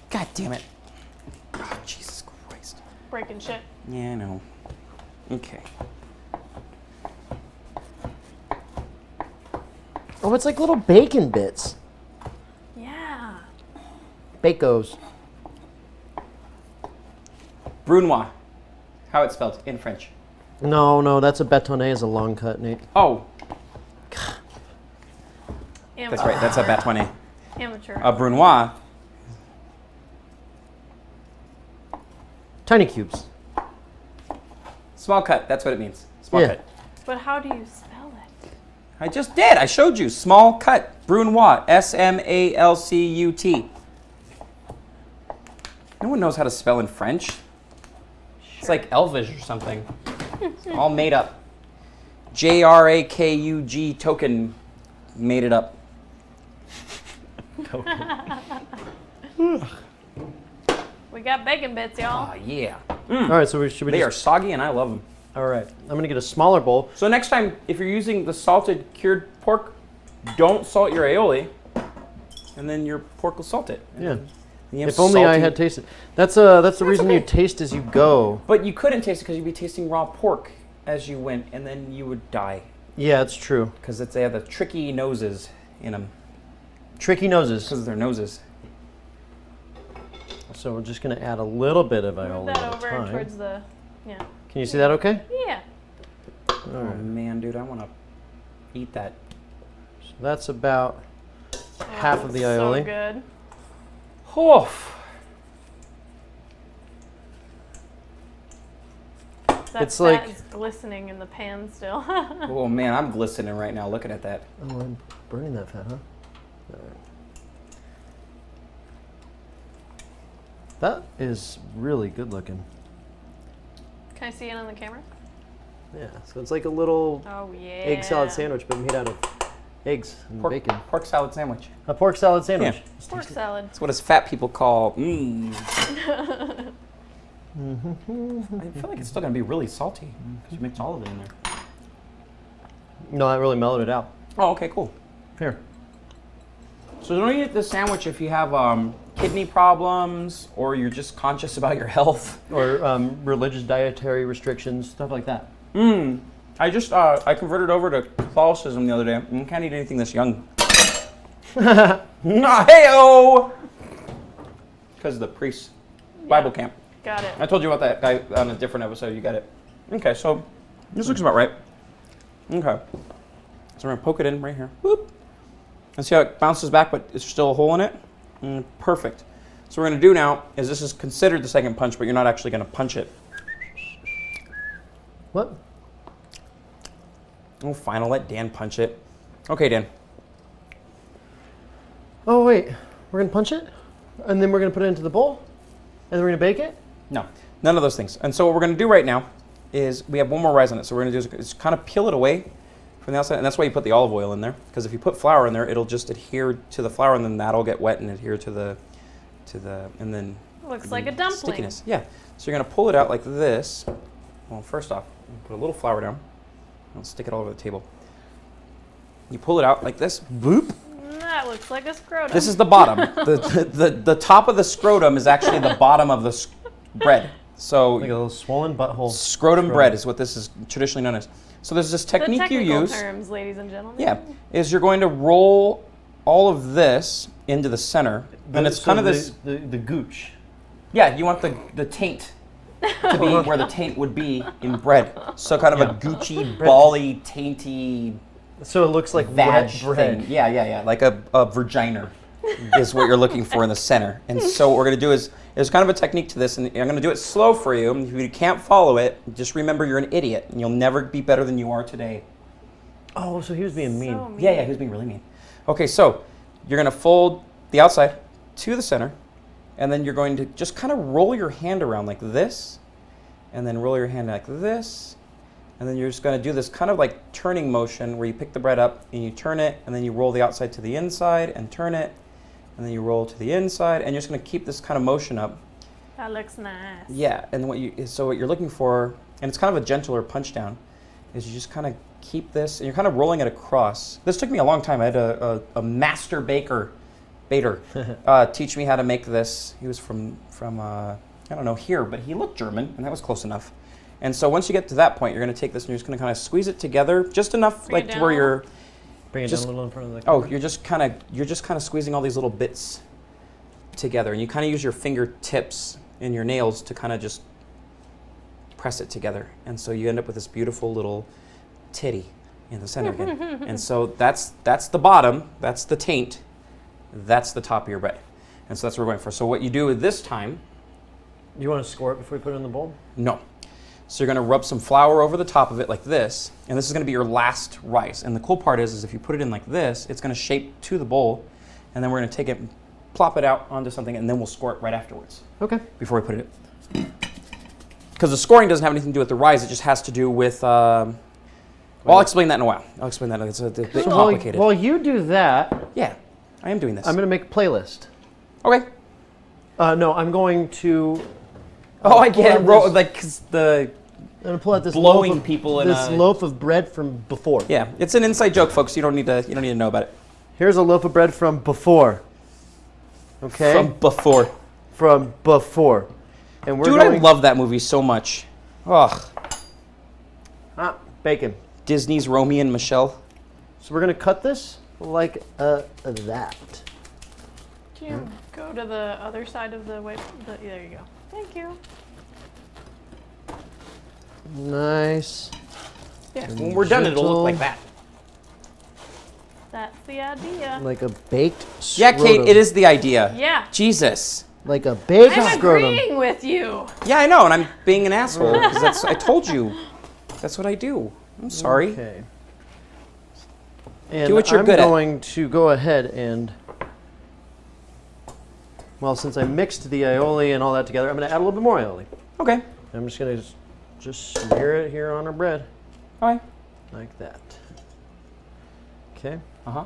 God damn it. Oh, Jesus Christ. Breaking shit. Yeah, I know. Okay. Oh, it's like little bacon bits. Yeah. Bacos. Brunoise. How it's spelled in French. No, that's a bâtonnet is a long cut, Nate. Oh, Amateur. that's right. That's a bâtonnet. Amateur. A brunoise. Tiny cubes. Small cut. That's what it means. Small Yeah. cut. But how do you spell it? I just did. I showed you. Small cut. Brunoise. SMALCUT. No one knows how to spell in French. It's like Elvish or something. It's all made up. JRAKUG token made it up. We got bacon bits, y'all. Oh, yeah. All right, so should we They are just... soggy and I love them. All right, I'm going to get a smaller bowl. So next time, if you're using the salted cured pork, don't salt your aioli, and then your pork will salt it. Yeah. And you have If only I salty- had tasted. That's the reason okay. you taste as you go. But you couldn't taste it because you'd be tasting raw pork as you went, and then you would die. Yeah, it's true. Because they have the tricky noses in them. Tricky noses. Because of their noses. So we're just going to add a little bit of Move aioli that at a over time. towards the. Yeah. Can you see that okay? Yeah. Oh man, dude, I want to eat that. So that's about half of the aioli. So good. Oh, That It's fat like- is glistening in the pan still. oh man, I'm glistening right now looking at that. Oh, I'm burning that fat, huh? All right. That is really good looking. Can I see it on the camera? Yeah, so it's like a little Oh yeah. egg salad sandwich, but made out of eggs and bacon. Pork salad sandwich. A pork salad sandwich. Yeah. Pork salad. That's what us fat people call I feel like it's still gonna be really salty because you mixed all of it in there. No, that really mellowed it out. Oh, okay, cool. Here. So don't eat this sandwich if you have kidney problems or you're just conscious about your health. Or religious dietary restrictions, stuff like that. I just I converted over to Catholicism the other day. You can't eat anything this young. Hey-o! Because of the priest Bible camp. Got it. I told you about that guy on a different episode. You got it. Okay, so this looks about right. Okay. So we're gonna poke it in right here. Boop. And see how it bounces back, but it's still a hole in it? Perfect. So what we're gonna do now is this is considered the second punch, but you're not actually gonna punch it. What? Oh, fine. I'll let Dan punch it. Okay, Dan. Oh, wait. We're going to punch it? And then we're going to put it into the bowl? And then we're going to bake it? No, none of those things. And so what we're going to do right now is we have one more rise on it. So we're going to do is kind of peel it away from the outside. And that's why you put the olive oil in there. Because if you put flour in there, it'll just adhere to the flour, and then that'll get wet and adhere to the and then Looks like a dumpling. stickiness. Yeah. So you're going to pull it out like this. Well, first off, put a little flour down. I'll stick it all over the table. You pull it out like this. Boop. That looks like a scrotum. This is the bottom. the top of the scrotum is actually the bottom of the bread. So Like a little swollen butthole. scrotum bread is what this is traditionally known as. So there's this the technique you technical use. terms, ladies and gentlemen. Yeah, is you're going to roll all of this into the center, and it's kind of this. The gooch. Yeah, you want the taint to be where the taint would be in bread. So kind of a Gucci, bally, tainty So it looks like vag wet bread. thing. Yeah. Like a vagina is what you're looking for in the center. And so what we're going to do is there's kind of a technique to this, and I'm going to do it slow for you. If you can't follow it, just remember you're an idiot, and you'll never be better than you are today. Oh, so he was being mean. So mean. Yeah, he was being really mean. Okay, so you're going to fold the outside to the center, and then you're going to just kind of roll your hand around like this, and then roll your hand like this, and then you're just going to do this kind of like turning motion where you pick the bread up and you turn it, and then you roll the outside to the inside and turn it, and then you roll to the inside, and you're just going to keep this kind of motion up. That looks nice. Yeah, and what you're looking for, and it's kind of a gentler punch down, is you just kind of keep this, and you're kind of rolling it across. This took me a long time. I had a master baker teach me how to make this. He was from I don't know, here, but he looked German, and that was close enough. And so once you get to that point, you're going to take this and you're just going to kind of squeeze it together, just enough Bring it like to where down. you're. Bring it Just- down a little in front of the Oh, camera. you're just kind of squeezing all these little bits together, and you kind of use your fingertips and your nails to kind of just press it together, and so you end up with this beautiful little titty in the center again. And so that's the bottom, that's the taint, that's the top of your bread, and so that's what we're going for. So what you do this time, You want to score it before you put it in the bowl? no. So you're going to rub some flour over the top of it like this, and this is going to be your last rice. And the cool part is if you put it in like this, it's going to shape to the bowl, and then we're going to take it, plop it out onto something, and then we'll score it right afterwards Okay. before we put it in. Because the scoring doesn't have anything to do with the rise, it just has to do with, well, I'll explain that in a while. I'll explain that, it's a bit So complicated. while you do that, Yeah, I am doing this. I'm going to make a playlist. Okay. No, I'm going to. Oh, I pull get out it, this- like 'cause the, I'm going to pull out this blowing loaf of, people in this a- loaf of bread from before. yeah, it's an inside joke, folks. You don't need to know about it. Here's a loaf of bread from before. Okay? From before. From before. And we're Dude, going. I love that movie so much. Ugh. Bacon. Disney's Romeo and Michelle. So we're going to cut this like that. Can you go to the other side of the way? There you go. Thank you. Nice. Yeah, when we're done, it'll look like Gentle. that. That's the idea. Like a baked Yeah, Kate, scrotum. it is the idea. Yeah. Jesus. Like a baked I'm scrotum. agreeing with you. Yeah, I know, and I'm being an asshole because I told you. That's what I do. I'm sorry. Okay. And Do what you're I'm good at. going to go ahead and, well, since I mixed the aioli and all that together, I'm going to add a little bit more aioli. Okay. I'm just going to just smear it here on our bread, All right. like that. Okay. Uh-huh.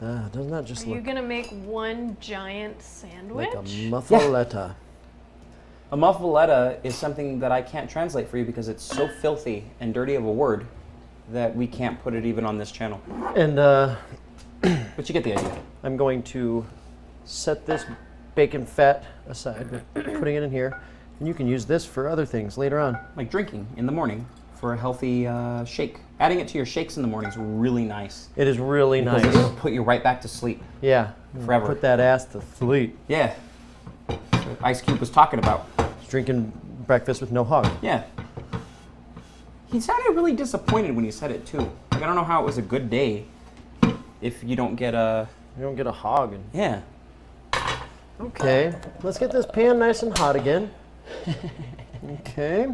Doesn't that just Are you look gonna make one giant sandwich? like a muffaletta? A muffaletta is something that I can't translate for you because it's so filthy and dirty of a word that we can't put it even on this channel. And But you get the idea. I'm going to set this bacon fat aside, putting it in here. And you can use this for other things later on. Like drinking in the morning for a healthy shake. Adding it to your shakes in the morning is really nice. It is really Because nice. it'll put you right back to sleep. Yeah. Forever. Put that ass to sleep. Yeah. That's what Ice Cube was talking about. Drinking breakfast with no hog. Yeah. He sounded really disappointed when he said it too. Like, I don't know how it was a good day if you don't get a... You don't get a hog. Yeah. Okay, let's get this pan nice and hot again. Okay.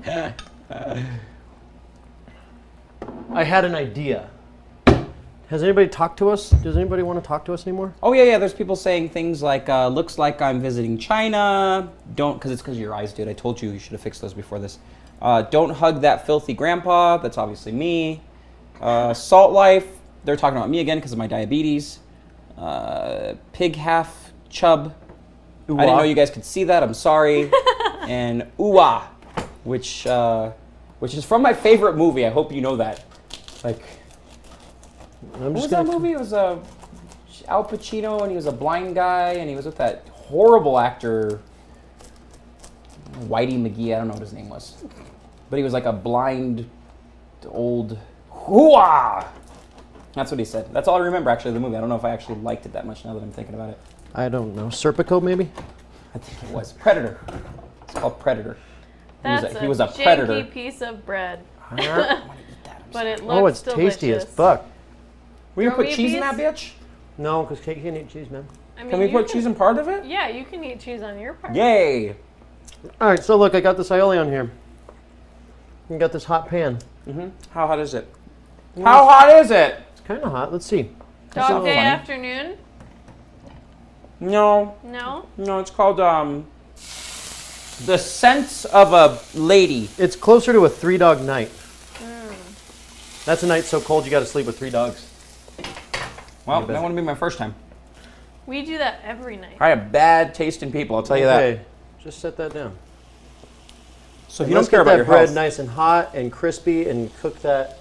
I had an idea. Has anybody talked to us? Does anybody want to talk to us anymore? Oh, yeah. There's people saying things like, looks like I'm visiting China. Don't, because it's because of your eyes, dude. I told you should have fixed those before this. Don't hug that filthy grandpa. That's obviously me. Salt life. They're talking about me again because of my diabetes. Pig half chub. Ooh-wah. I didn't know you guys could see that. I'm sorry. And ooh-wah, which is from my favorite movie. I hope you know that. Like, what was that movie? It was Al Pacino, and he was a blind guy, and he was with that horrible actor, Whitey McGee. I don't know what his name was, but he was like a blind old hoo-ah. That's what he said. That's all I remember actually of the movie. I don't know if I actually liked it that much now that I'm thinking about it. I don't know. Serpico, maybe? I think it was Predator. It's called Predator. That's he was a predator. janky piece of bread. I want to eat that. But it looks Oh, it's delicious. tasty as fuck. We can Throw put me a cheese in piece? that bitch? No, because cake can't eat cheese, man. I mean, Can we you put cheese in part of it? Yeah, you can eat cheese on your part. Yay! All right, so look, I got this aioli on here. You got this hot pan. Mm-hmm. How hot is it? How hot is it? It's kind of hot. Let's see. Dog so day funny. afternoon? No, No? it's called The Scent of a Lady. It's closer to a 3-dog night. That's a night so cold you got to sleep with 3 dogs. Well, that wouldn't be my first time. We do that every night. I have bad taste in people, I'll tell you that. Okay, just set that down. So if And you don't let's care get about that your bread health, nice and hot and crispy and cook that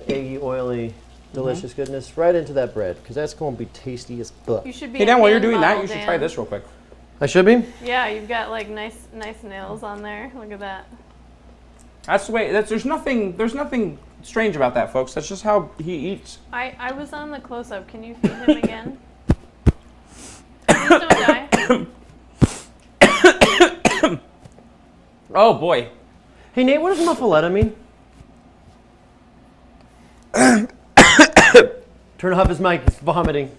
eggy, oily, delicious goodness right into that bread because that's going to be tasty as fuck. You should be hey a Dan, while you're hand doing that, model, you should Dan. try this real quick. I should be? Yeah, you've got like nice nails on there. Look at that. That's the way. There's nothing strange about that, folks. That's just how he eats. I was on the close-up. Can you feed him again? Please don't die. Oh boy. Hey, Nate, what does muffaletta mean? Turn off his mic. He's vomiting.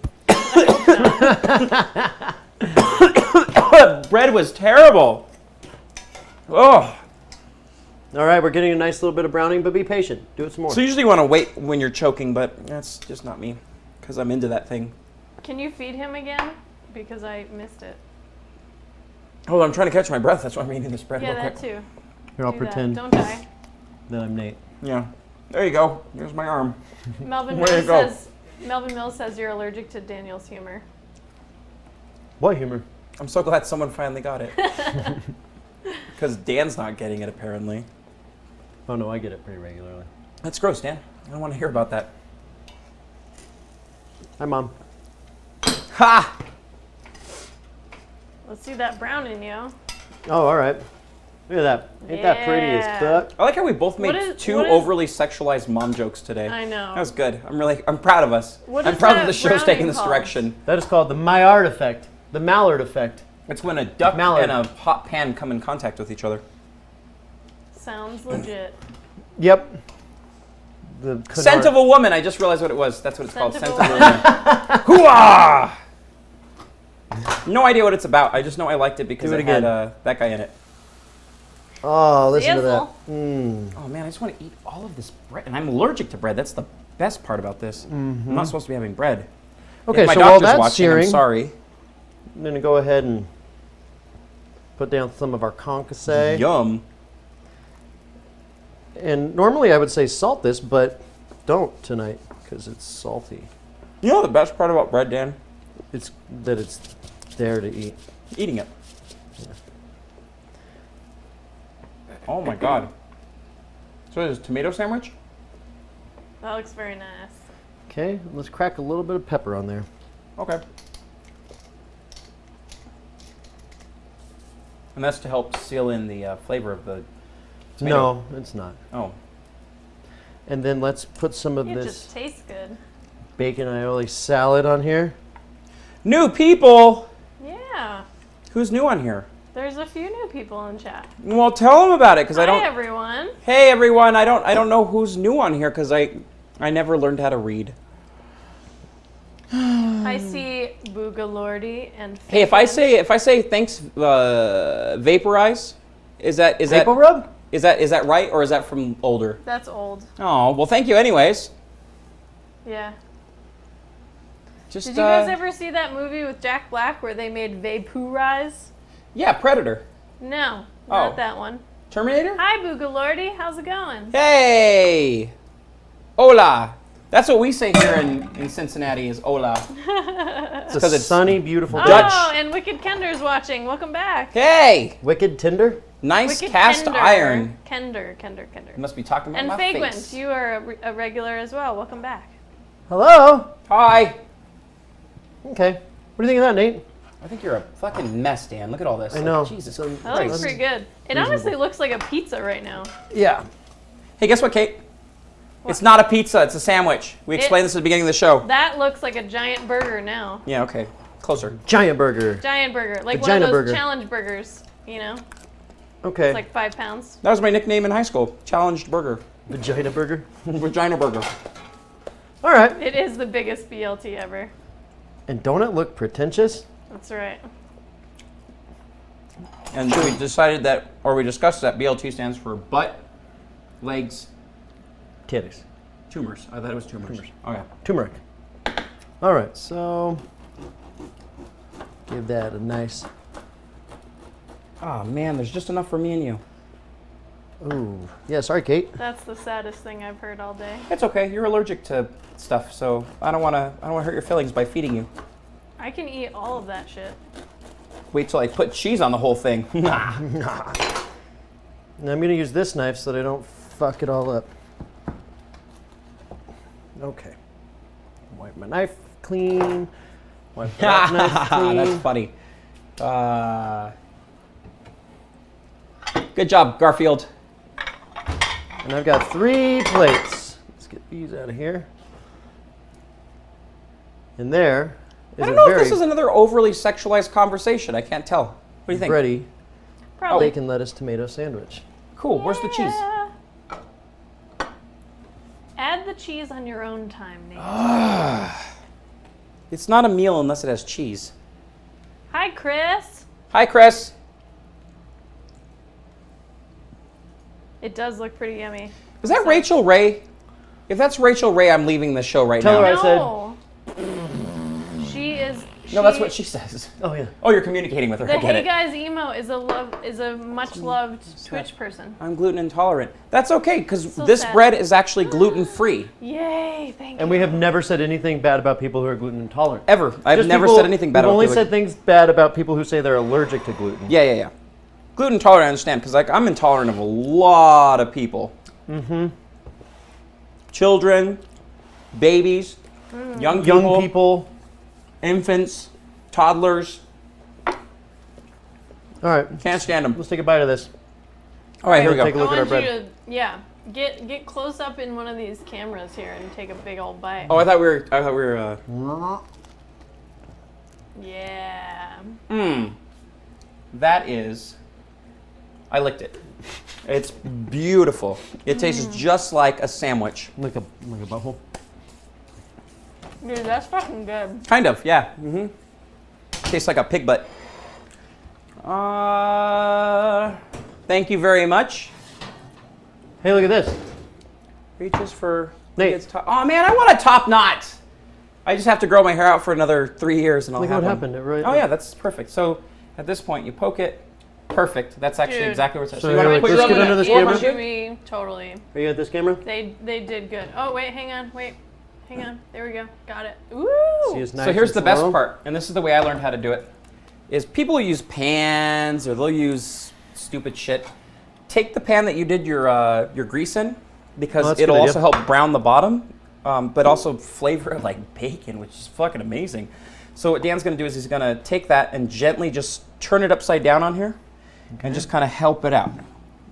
Bread was terrible. Oh. All right, we're getting a nice little bit of browning, but be patient. Do it some more. So usually you want to wait when you're choking, but that's just not me, because I'm into that thing. Can you feed him again? Because I missed it. Hold on, I'm trying to catch my breath. That's why I'm eating this bread Yeah, real that quick. too. Here, I'll Do that. pretend Don't die. that I'm Nate. Yeah. There you go. Here's my arm. Melvin Way to Mills go. says you're allergic to Daniel's humor. What humor? I'm so glad someone finally got it. Because Dan's not getting it, apparently. Oh, no, I get it pretty regularly. That's gross, Dan. I don't want to hear about that. Hi, Mom. Ha! Let's see that brown in you. Oh, all right. Look at that. Ain't that pretty as Yeah. fuck? I like how we both made What is- two what is- overly sexualized mom jokes today. I know. That was good. I'm proud of us. What I'm is proud that of the show's browning taking this called? direction. That is called the Maillard effect. The Mallard effect. It's when a duck Mallard. and a hot pan come in contact with each other. Sounds legit. Yep. The Scent of a woman. I just realized what it was. That's what it's called. Scent Scent of of a a woman. Hoo-ah! No idea what it's about. I just know I liked it because Do it it had again. that guy in it. Oh, listen to Sizzle. that. Mm. Oh man, I just want to eat all of this bread, and I'm allergic to bread. That's the best part about this. I'm not supposed to be having bread. Okay, If my so while doctor's that's watching, searing, I'm sorry. I'm going to go ahead and put down some of our concasse. Yum. And normally I would say salt this, but don't tonight because it's salty. You know the best part about bread, Dan? It's that it's there to eat. Eating it. Oh my god. So this is tomato sandwich? That looks very nice. Okay, let's crack a little bit of pepper on there. Okay. And that's to help seal in the flavor of the tomato. No, it's not. Oh. And then let's put some of It this just tastes good. bacon aioli salad on here. New people! Yeah. Who's new on here? There's a few new people in chat. Well, tell them about it, because I Hi, don't... everyone. Hey, everyone, I don't know who's new on here, because I never learned how to read. I see Boogalordy and Hey, if I say thanks, vaporize, is that Maple rub? is that right, or is that from older? That's old. Oh, well, thank you anyways. Yeah. Just, Did you guys ever see that movie with Jack Black where they made vaporize? Yeah, Predator. No, not Oh. that one. Terminator? Hi, Boogalordy. How's it going? Hey! Hola! That's what we say here in Cincinnati is hola. It's 'cause a it's sunny, beautiful day. Dutch. Oh, and Wicked Kender's watching. Welcome back. Hey! Wicked Tinder? Nice Wicked cast Kender. iron. Kender. You must be talking about And my Fagwent, face. you are a regular as well. Welcome back. Hello? Hi! Okay. What do you think of that, Nate? I think you're a fucking mess, Dan. Look at all this. I know. Jesus So- That looks Christ. pretty good. It honestly looks like a pizza right now. Yeah. Hey, guess what, Kate? It's not a pizza, it's a sandwich. We explained this at the beginning of the show. That looks like a giant burger now. Yeah, okay. Closer. Giant burger. Giant burger. Like Vagina one of those burger. challenge burgers, you know? Okay. It's like 5 pounds. That was my nickname in high school. Challenged Burger. Vagina burger. Vagina Burger. All right. It is the biggest BLT ever. And don't it look pretentious? That's right. And we decided that, or we discussed that BLT stands for butt, legs, Titties. tumors. I thought it was tumors. Oh, yeah. Turmeric. All right. So give that a nice. Oh, man, there's just enough for me and you. Ooh. Yeah. Sorry, Kate. That's the saddest thing I've heard all day. It's okay. You're allergic to stuff, so I don't want to hurt your feelings by feeding you. I can eat all of that shit. Wait till I put cheese on the whole thing. Nah. And I'm gonna use this knife so that I don't fuck it all up. Okay. Wipe my knife clean. Wipe that knife clean. That's funny. Good job, Garfield. And I've got 3 plates. Let's get these out of here. And there is I don't a know if very this is another overly sexualized conversation. I can't tell. What do you think? bready Probably. bacon, lettuce, tomato sandwich. Cool. Where's the cheese? Yeah. Add the cheese on your own time, Nate. It's not a meal unless it has cheese. Hi, Chris. Hi, Chris. It does look pretty yummy. Is that Rachel Ray? If that's Rachel Ray, I'm leaving the show right Tell now. her I said- No. She is. No, that's what she says. Oh yeah. Oh, you're communicating with her. The I get Hey it. Guys emo is a much loved Twitch person. I'm gluten intolerant. That's okay, because So this sad. bread is actually gluten free. Yay! Thank you. And we have never said anything bad about people who are gluten intolerant. Ever. I've Just never people- said anything bad we've about only people. said things bad about people who say they're allergic to gluten. Yeah. Gluten intolerant, I understand, because I'm intolerant of a lot of people. Mm-hmm. Children, babies, young people, infants, toddlers. All right. Can't stand them. Let's take a bite of this. All right, here we Take a go. look at our bread. You to, get close up in one of these cameras here and take a big old bite. Oh, I thought we were. Yeah. That is. I licked it. It's beautiful. It tastes just like a sandwich. Like a butthole. Dude, that's fucking good. Kind of, yeah. Mm-hmm. Tastes like a pig butt. Thank you very much. Hey, look at this. Reaches for. Nate. Oh man, I want a top knot. I just have to grow my hair out for another 3 years and I'll Look have what one. happened. It really, Oh yeah, that's perfect. So at this point, you poke it. Perfect. That's actually Dude. exactly what it says. So you want to like put this, your get oven under at this 400? camera? Totally. Are you at this camera? They did good. Oh wait, hang on. Hang on. There we go. Got it. Ooh. See, it's nice So here's and the best slow. part, and this is the way I learned how to do it, is people use pans or they'll use stupid shit. Take the pan that you did your grease in, because that's a it'll good also idea. help brown the bottom, but also flavor it like bacon, which is fucking amazing. So what Dan's gonna do is he's gonna take that and gently just turn it upside down on here, and just kind of help it out.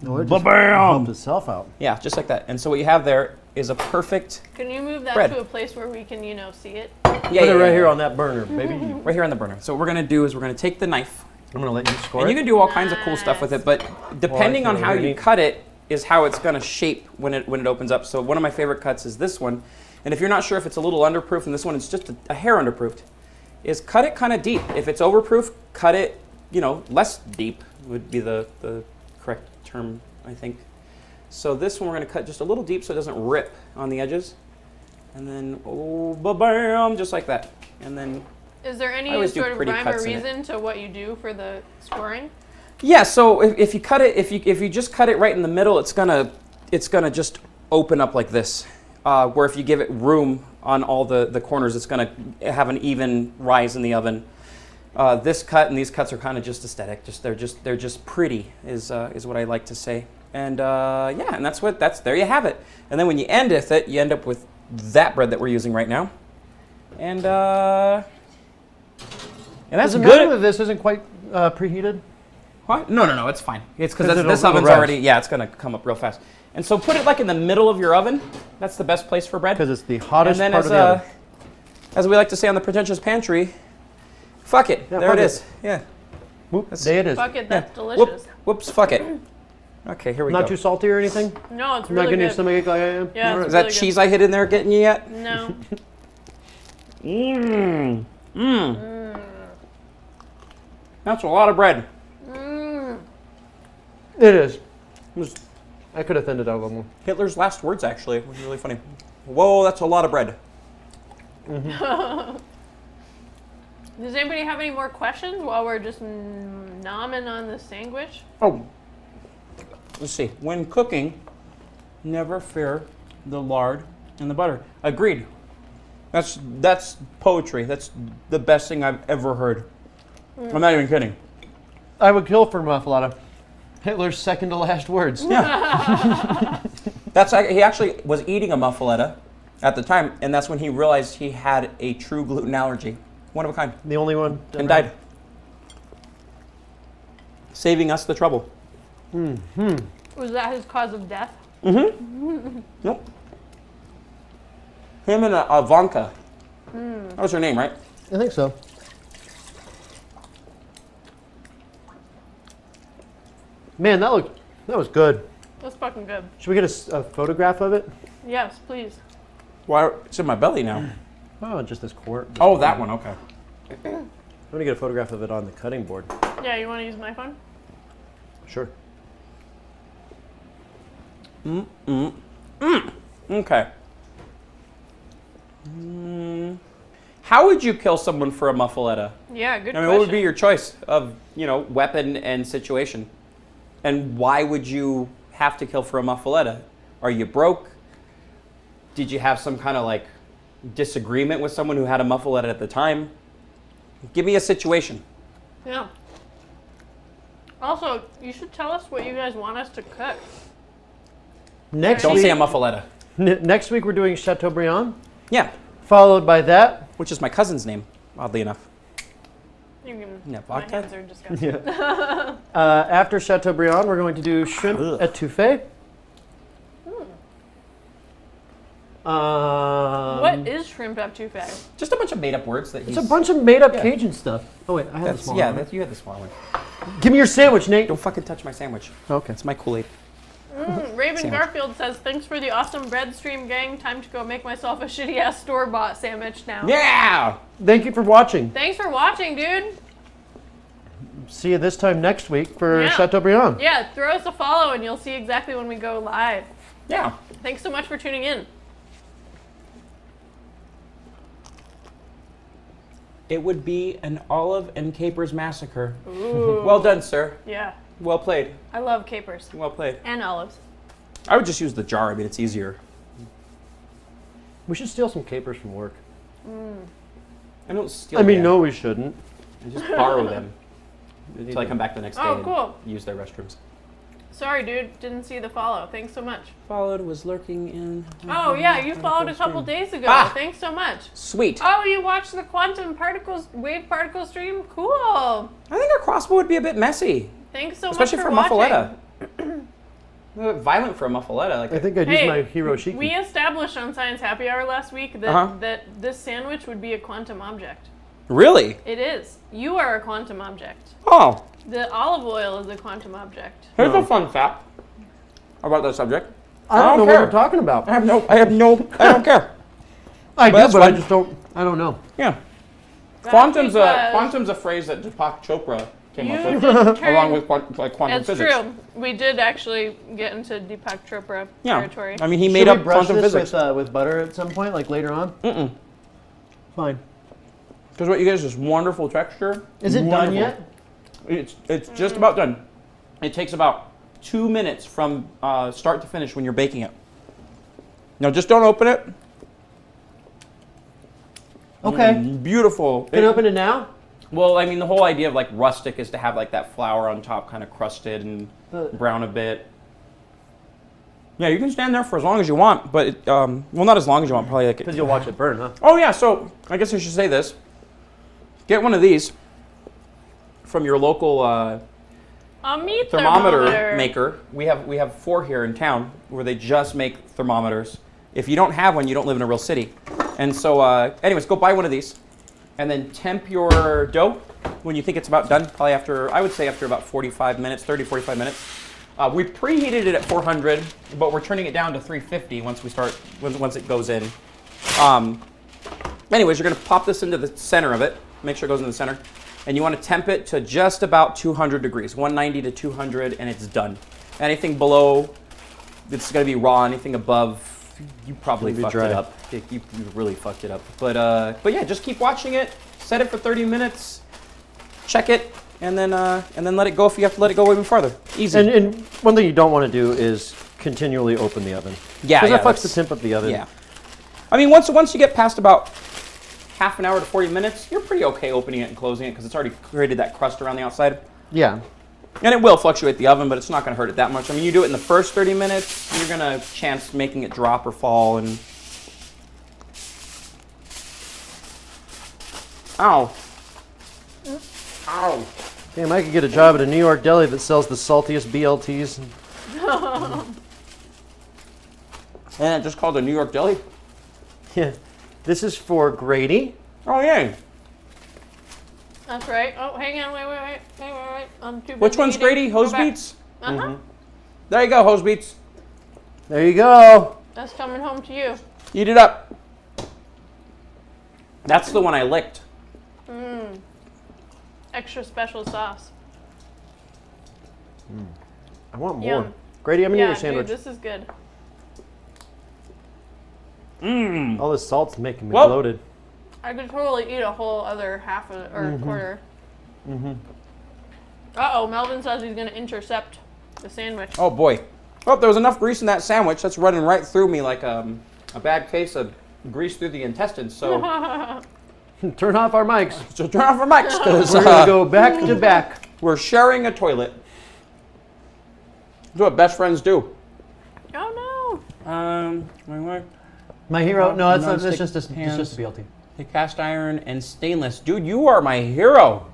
Oh, it just helped itself out. Yeah, just like that. And so what you have there is a perfect, Can you move that bread. to a place where we can, see it? Put it right here on that burner, baby. right here on the burner. So what we're gonna do is we're gonna take the knife. I'm gonna let you score And it. you can do all kinds of cool stuff with it, but depending on can't how really- you cut it is how it's going to shape when it opens up. So one of my favorite cuts is this one. And if you're not sure if it's a little underproof and this one is just a hair underproofed, is cut it kind of deep. If it's overproof, cut it, less deep would be the correct term, I think. So this one we're going to cut just a little deep so it doesn't rip on the edges. And then, oh, ba-bam, just like that. And then, Is there I any always do sort of pretty rhyme or cuts in it. reason to what you do for the scoring? yeah. So if you cut it, if you just cut it right in the middle, it's gonna just open up like this. Where if you give it room on all the corners, it's gonna have an even rise in the oven. This cut and these cuts are kind of just aesthetic. They're just pretty is what I like to say. And yeah, and there you have it. And then when you end with it, you end up with that bread that we're using right now. And that's Does it good. matter that this isn't quite preheated? What? No, it's fine. It's because 'Cause this it'll oven's rest. already, yeah, it's gonna come up real fast. And so put it like in the middle of your oven. That's the best place for bread. Because it's the hottest And then part of the oven. as we like to say on the Pretentious Pantry, fuck it. Yeah, there fuck it it. is. Yeah. Whoop, there it is. Fuck it, that's Whoop, delicious. whoops, fuck it. Okay, here we Not go. too salty or anything? No, it's I'm not really getting your good. stomach like I am? Yeah, All it's Is that really good. cheese I hid in there getting you yet? No. That's a lot of bread. It is. I could have thinned it out a little more. Hitler's last words, actually, was really funny. Whoa, that's a lot of bread. Does anybody have any more questions while we're just nomming on the sandwich? Oh, let's see. When cooking, never fear the lard and the butter. Agreed. That's poetry. That's the best thing I've ever heard. I'm not even kidding. I would kill for muffaletta. Hitler's second to last words. Yeah. He actually was eating a muffaletta at the time, and that's when he realized he had a true gluten allergy. One of a kind. The only one. And died. Saving us the trouble. Was that his cause of death? Nope. Him and Ivanka. That was her name, right? I think so. Man, that was good. That's fucking good. Should we get a photograph of it? Yes, please. Why? It's in my belly now. Oh, just this quart. Oh, that one. Okay. I'm gonna get a photograph of it on the cutting board. Yeah, you want to use my phone? Sure. Okay. How would you kill someone for a muffaletta? Yeah, good I mean, question. what would be your choice of, weapon and situation? And why would you have to kill for a muffaletta? Are you broke? Did you have some kind of disagreement with someone who had a muffaletta at the time? Give me a situation. Yeah. Also, you should tell us what you guys want us to cook. Next Don't week, say a muffaletta. next week we're doing Chateaubriand, Yeah, followed by that. which is my cousin's name, oddly enough. You can, Yeah, my vodka? hands are disgusting. After Chateaubriand, we're going to do shrimp Ugh. etouffee. What is shrimp etouffee? Just a bunch of made-up words that he's... It's a bunch of made-up Yeah. Cajun stuff. Oh wait, I had the That's, small yeah, one. you had the small one. Give me your sandwich, Nate. Don't fucking touch my sandwich. Okay. It's my Kool-Aid. Raven Sandwich. Garfield says, thanks for the awesome bread stream, gang. Time to go make myself a shitty-ass store-bought sandwich now. Yeah! Thank you for watching. Thanks for watching, dude. See you this time next week for Yeah. Chateaubriand. Yeah, throw us a follow and you'll see exactly when we go live. Yeah. Thanks so much for tuning in. It would be an olive and capers massacre. Ooh. Well done, sir. Yeah, Well played. I love capers Well played. and olives. I would just use the jar. I mean, it's easier. We should steal some capers from work. I don't steal I mean, them. no, we shouldn't. I just borrow them until I come back the next day Oh, and cool. use their restrooms. Sorry, dude. Didn't see the follow. Thanks so much. Followed was lurking in... Oh, yeah, you followed a couple days ago. Ah. Thanks so much. Sweet. Oh, you watched the quantum particles, wave particle stream? Cool. I think a crossbow would be a bit messy. Thanks so Especially much for for a watching. muffaletta. Violent for a muffaletta. I think I'd use Hey, my Hiroshiki. We established on Science Happy Hour last week that, Uh-huh. that this sandwich would be a quantum object. Really? It is. You are a quantum object. Oh. The olive oil is a quantum object. Here's a fun fact about that subject. I don't know care. what you're talking about. I don't care. I that's do, but I fun. just don't. I don't know. Yeah. That Quantum's because- a phrase that Deepak Chopra came up You with, did turn- along with quantum It's physics. true. We did actually get into Deepak Chopra Yeah, territory. I mean, he Should made we up brush quantum this physics. with butter at some point, like later on? Mm-mm. Fine. Because what you get is this wonderful texture. Is it done Wonderful. yet? It's just about done. It takes about 2 minutes from start to finish when you're baking it. Now, just don't open it. Okay. Beautiful. Can I open it now? Well, I mean, the whole idea of like rustic is to have like that flour on top, kind of crusted and But- brown a bit. Yeah, you can stand there for as long as you want, but well, not as long as you want. Probably like. Because you'll watch it burn, huh? Oh yeah, so I guess I should say this. Get one of these from your local A meat thermometer maker. We have 4 here in town where they just make thermometers. If you don't have one, you don't live in a real city. And so, anyways, go buy one of these, and then temp your dough when you think it's about done. Probably after, I would say after about 45 minutes, 30, 45 minutes. We preheated it at 400, but we're turning it down to 350 once it goes in. Anyways, you're gonna pop this into the center of it. Make sure it goes in the center. And you want to temp it to just about 200 degrees, 190 to 200, and it's done. Anything below, it's going to be raw. Anything above, you probably It'll be fucked dry. it up. You really fucked it up. But yeah, just keep watching it. Set it for 30 minutes. Check it, and then let it go if you have to let it go even farther. Easy. And one thing you don't want to do is continually open the oven. Yeah, Because yeah, that fucks the that's- temp of the oven. Yeah. I mean, once you get past about half an hour to 40 minutes, you're pretty okay opening it and closing it because it's already created that crust around the outside. Yeah. And it will fluctuate the oven, but it's not going to hurt it that much. I mean, you do it in the first 30 minutes, you're going to chance making it drop or fall. And ow. Ow. Damn, I could get a job at a New York deli that sells the saltiest BLTs. And it just called a New York deli. Yeah. This is for Grady. Oh, yay. That's right. Oh, hang on. Wait. I'm too busy Which one's eating. Grady? Hose Go back. Beats? Uh-huh. There you go, Hose Beats. There you go. That's coming home to you. Eat it up. That's the one I licked. Extra special sauce. I want more. Yum. Grady, I'm going to eat Yeah, your sandwich. dude, this is good. Mmm. All this salt's making me Well- bloated. I could totally eat a whole other half of, or a quarter. Uh-oh, Melvin says he's going to intercept the sandwich. Oh, boy. Oh, there was enough grease in that sandwich. That's running right through me like a bad case of grease through the intestines. So, Turn off our mics. so turn off our mics because We're going to go back to back. we're sharing a toilet. That's what best friends do. Oh, Wait. My hero? No, that's Non-stick just a pans. BLT. The cast iron and stainless. Dude, you are my hero.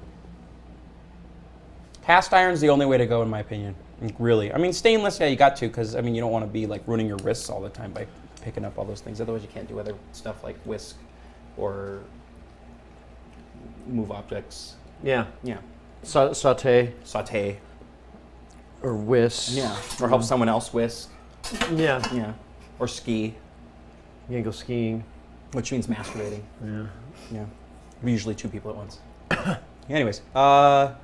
Cast iron's the only way to go, in my opinion. Really. I mean, stainless, yeah, you got to, because, I mean, you don't want to be, like, ruining your wrists all the time by picking up all those things. Otherwise, you can't do other stuff like whisk or move objects. Yeah. Yeah. Saute Saute. or whisk. Yeah. Or help someone else whisk. Yeah. Yeah. Or ski, You can go skiing. which means masturbating. Yeah. Yeah. Usually 2 people at once. Anyways, my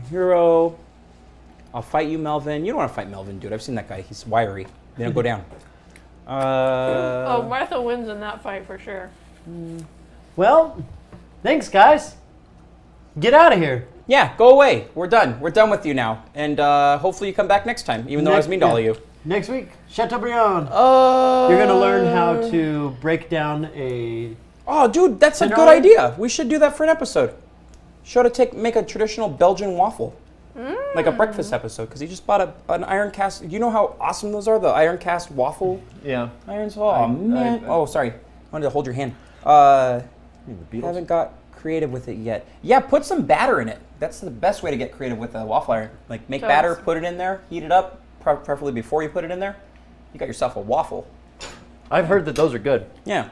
hero. I'll fight you, Melvin. You don't want to fight Melvin, dude. I've seen that guy. He's wiry. They don't go down. oh, Martha wins in that fight for sure. Well, thanks, guys. Get out of here. Yeah, go away. We're done. We're done with you now. And hopefully you come back next time, even though I was mean to all of you. Next week, Chateaubriand. You're You're going to learn how to break down a... Oh, dude, that's a good Tenor? idea. We should do that for an episode. Make a traditional Belgian waffle. Like a breakfast episode, because he just bought an iron cast. You know how awesome those are? The iron cast waffle Yeah. irons? Oh, man. Oh, sorry. I wanted to hold your hand. The Beatles. Haven't got creative with it yet. Yeah, put some batter in it. That's the best way to get creative with a waffle iron. Like, make So batter, it's- put it in there, heat it up, preferably before you put it in there. You got yourself a waffle. I've heard that those are good. Yeah.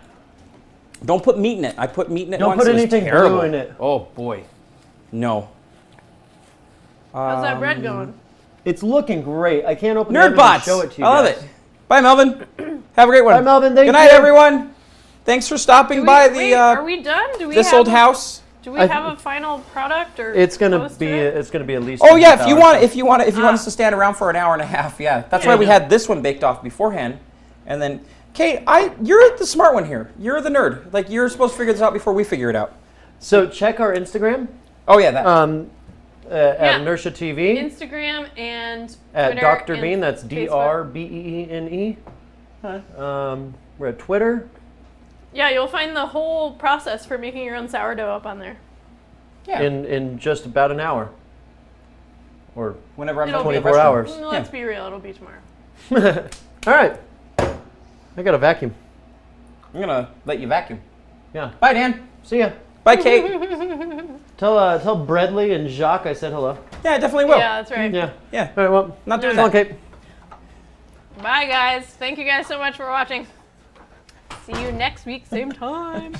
Don't put meat in it. I put meat in it Don't once. put It was anything terrible. blue in it. Oh, boy. No. How's that bread going? It's looking great. I can't open the oven Nerdbots. and show it to you I love guys. it. Bye, Melvin. Have a great one. Bye, Melvin. Thank Good night, you. everyone. Thanks for stopping by the Are we done? Do we this have old house. Do we I have a final product or? It's gonna close to be it? it's gonna be at least. Oh yeah, a half hour, so- if you want us to stand around for an hour and a half, yeah. That's why we had this one baked off beforehand, and then Kate, you're the smart one here. You're the nerd. Like you're supposed to figure this out before we figure it out. So check our Instagram. Oh yeah, that. At Inertia TV. Instagram and At Twitter Dr. and Bean, that's Facebook. DRBEENE. We're at Twitter. Yeah, you'll find the whole process for making your own sourdough up on there. Yeah. In just about an hour. Or Whenever I'm It'll done be- with the 24 restroom. hours. Let's be real, it'll be tomorrow. All right. I got a vacuum. I'm gonna let you vacuum. Yeah. Bye, Dan. See ya. Bye, Kate. Tell Bradley and Jacques I said hello. Yeah, I definitely will. Yeah, that's right. Yeah. Yeah. All right. Well, Not doing so long, that. Kate. Bye, guys. Thank you guys so much for watching. See you next week, same time.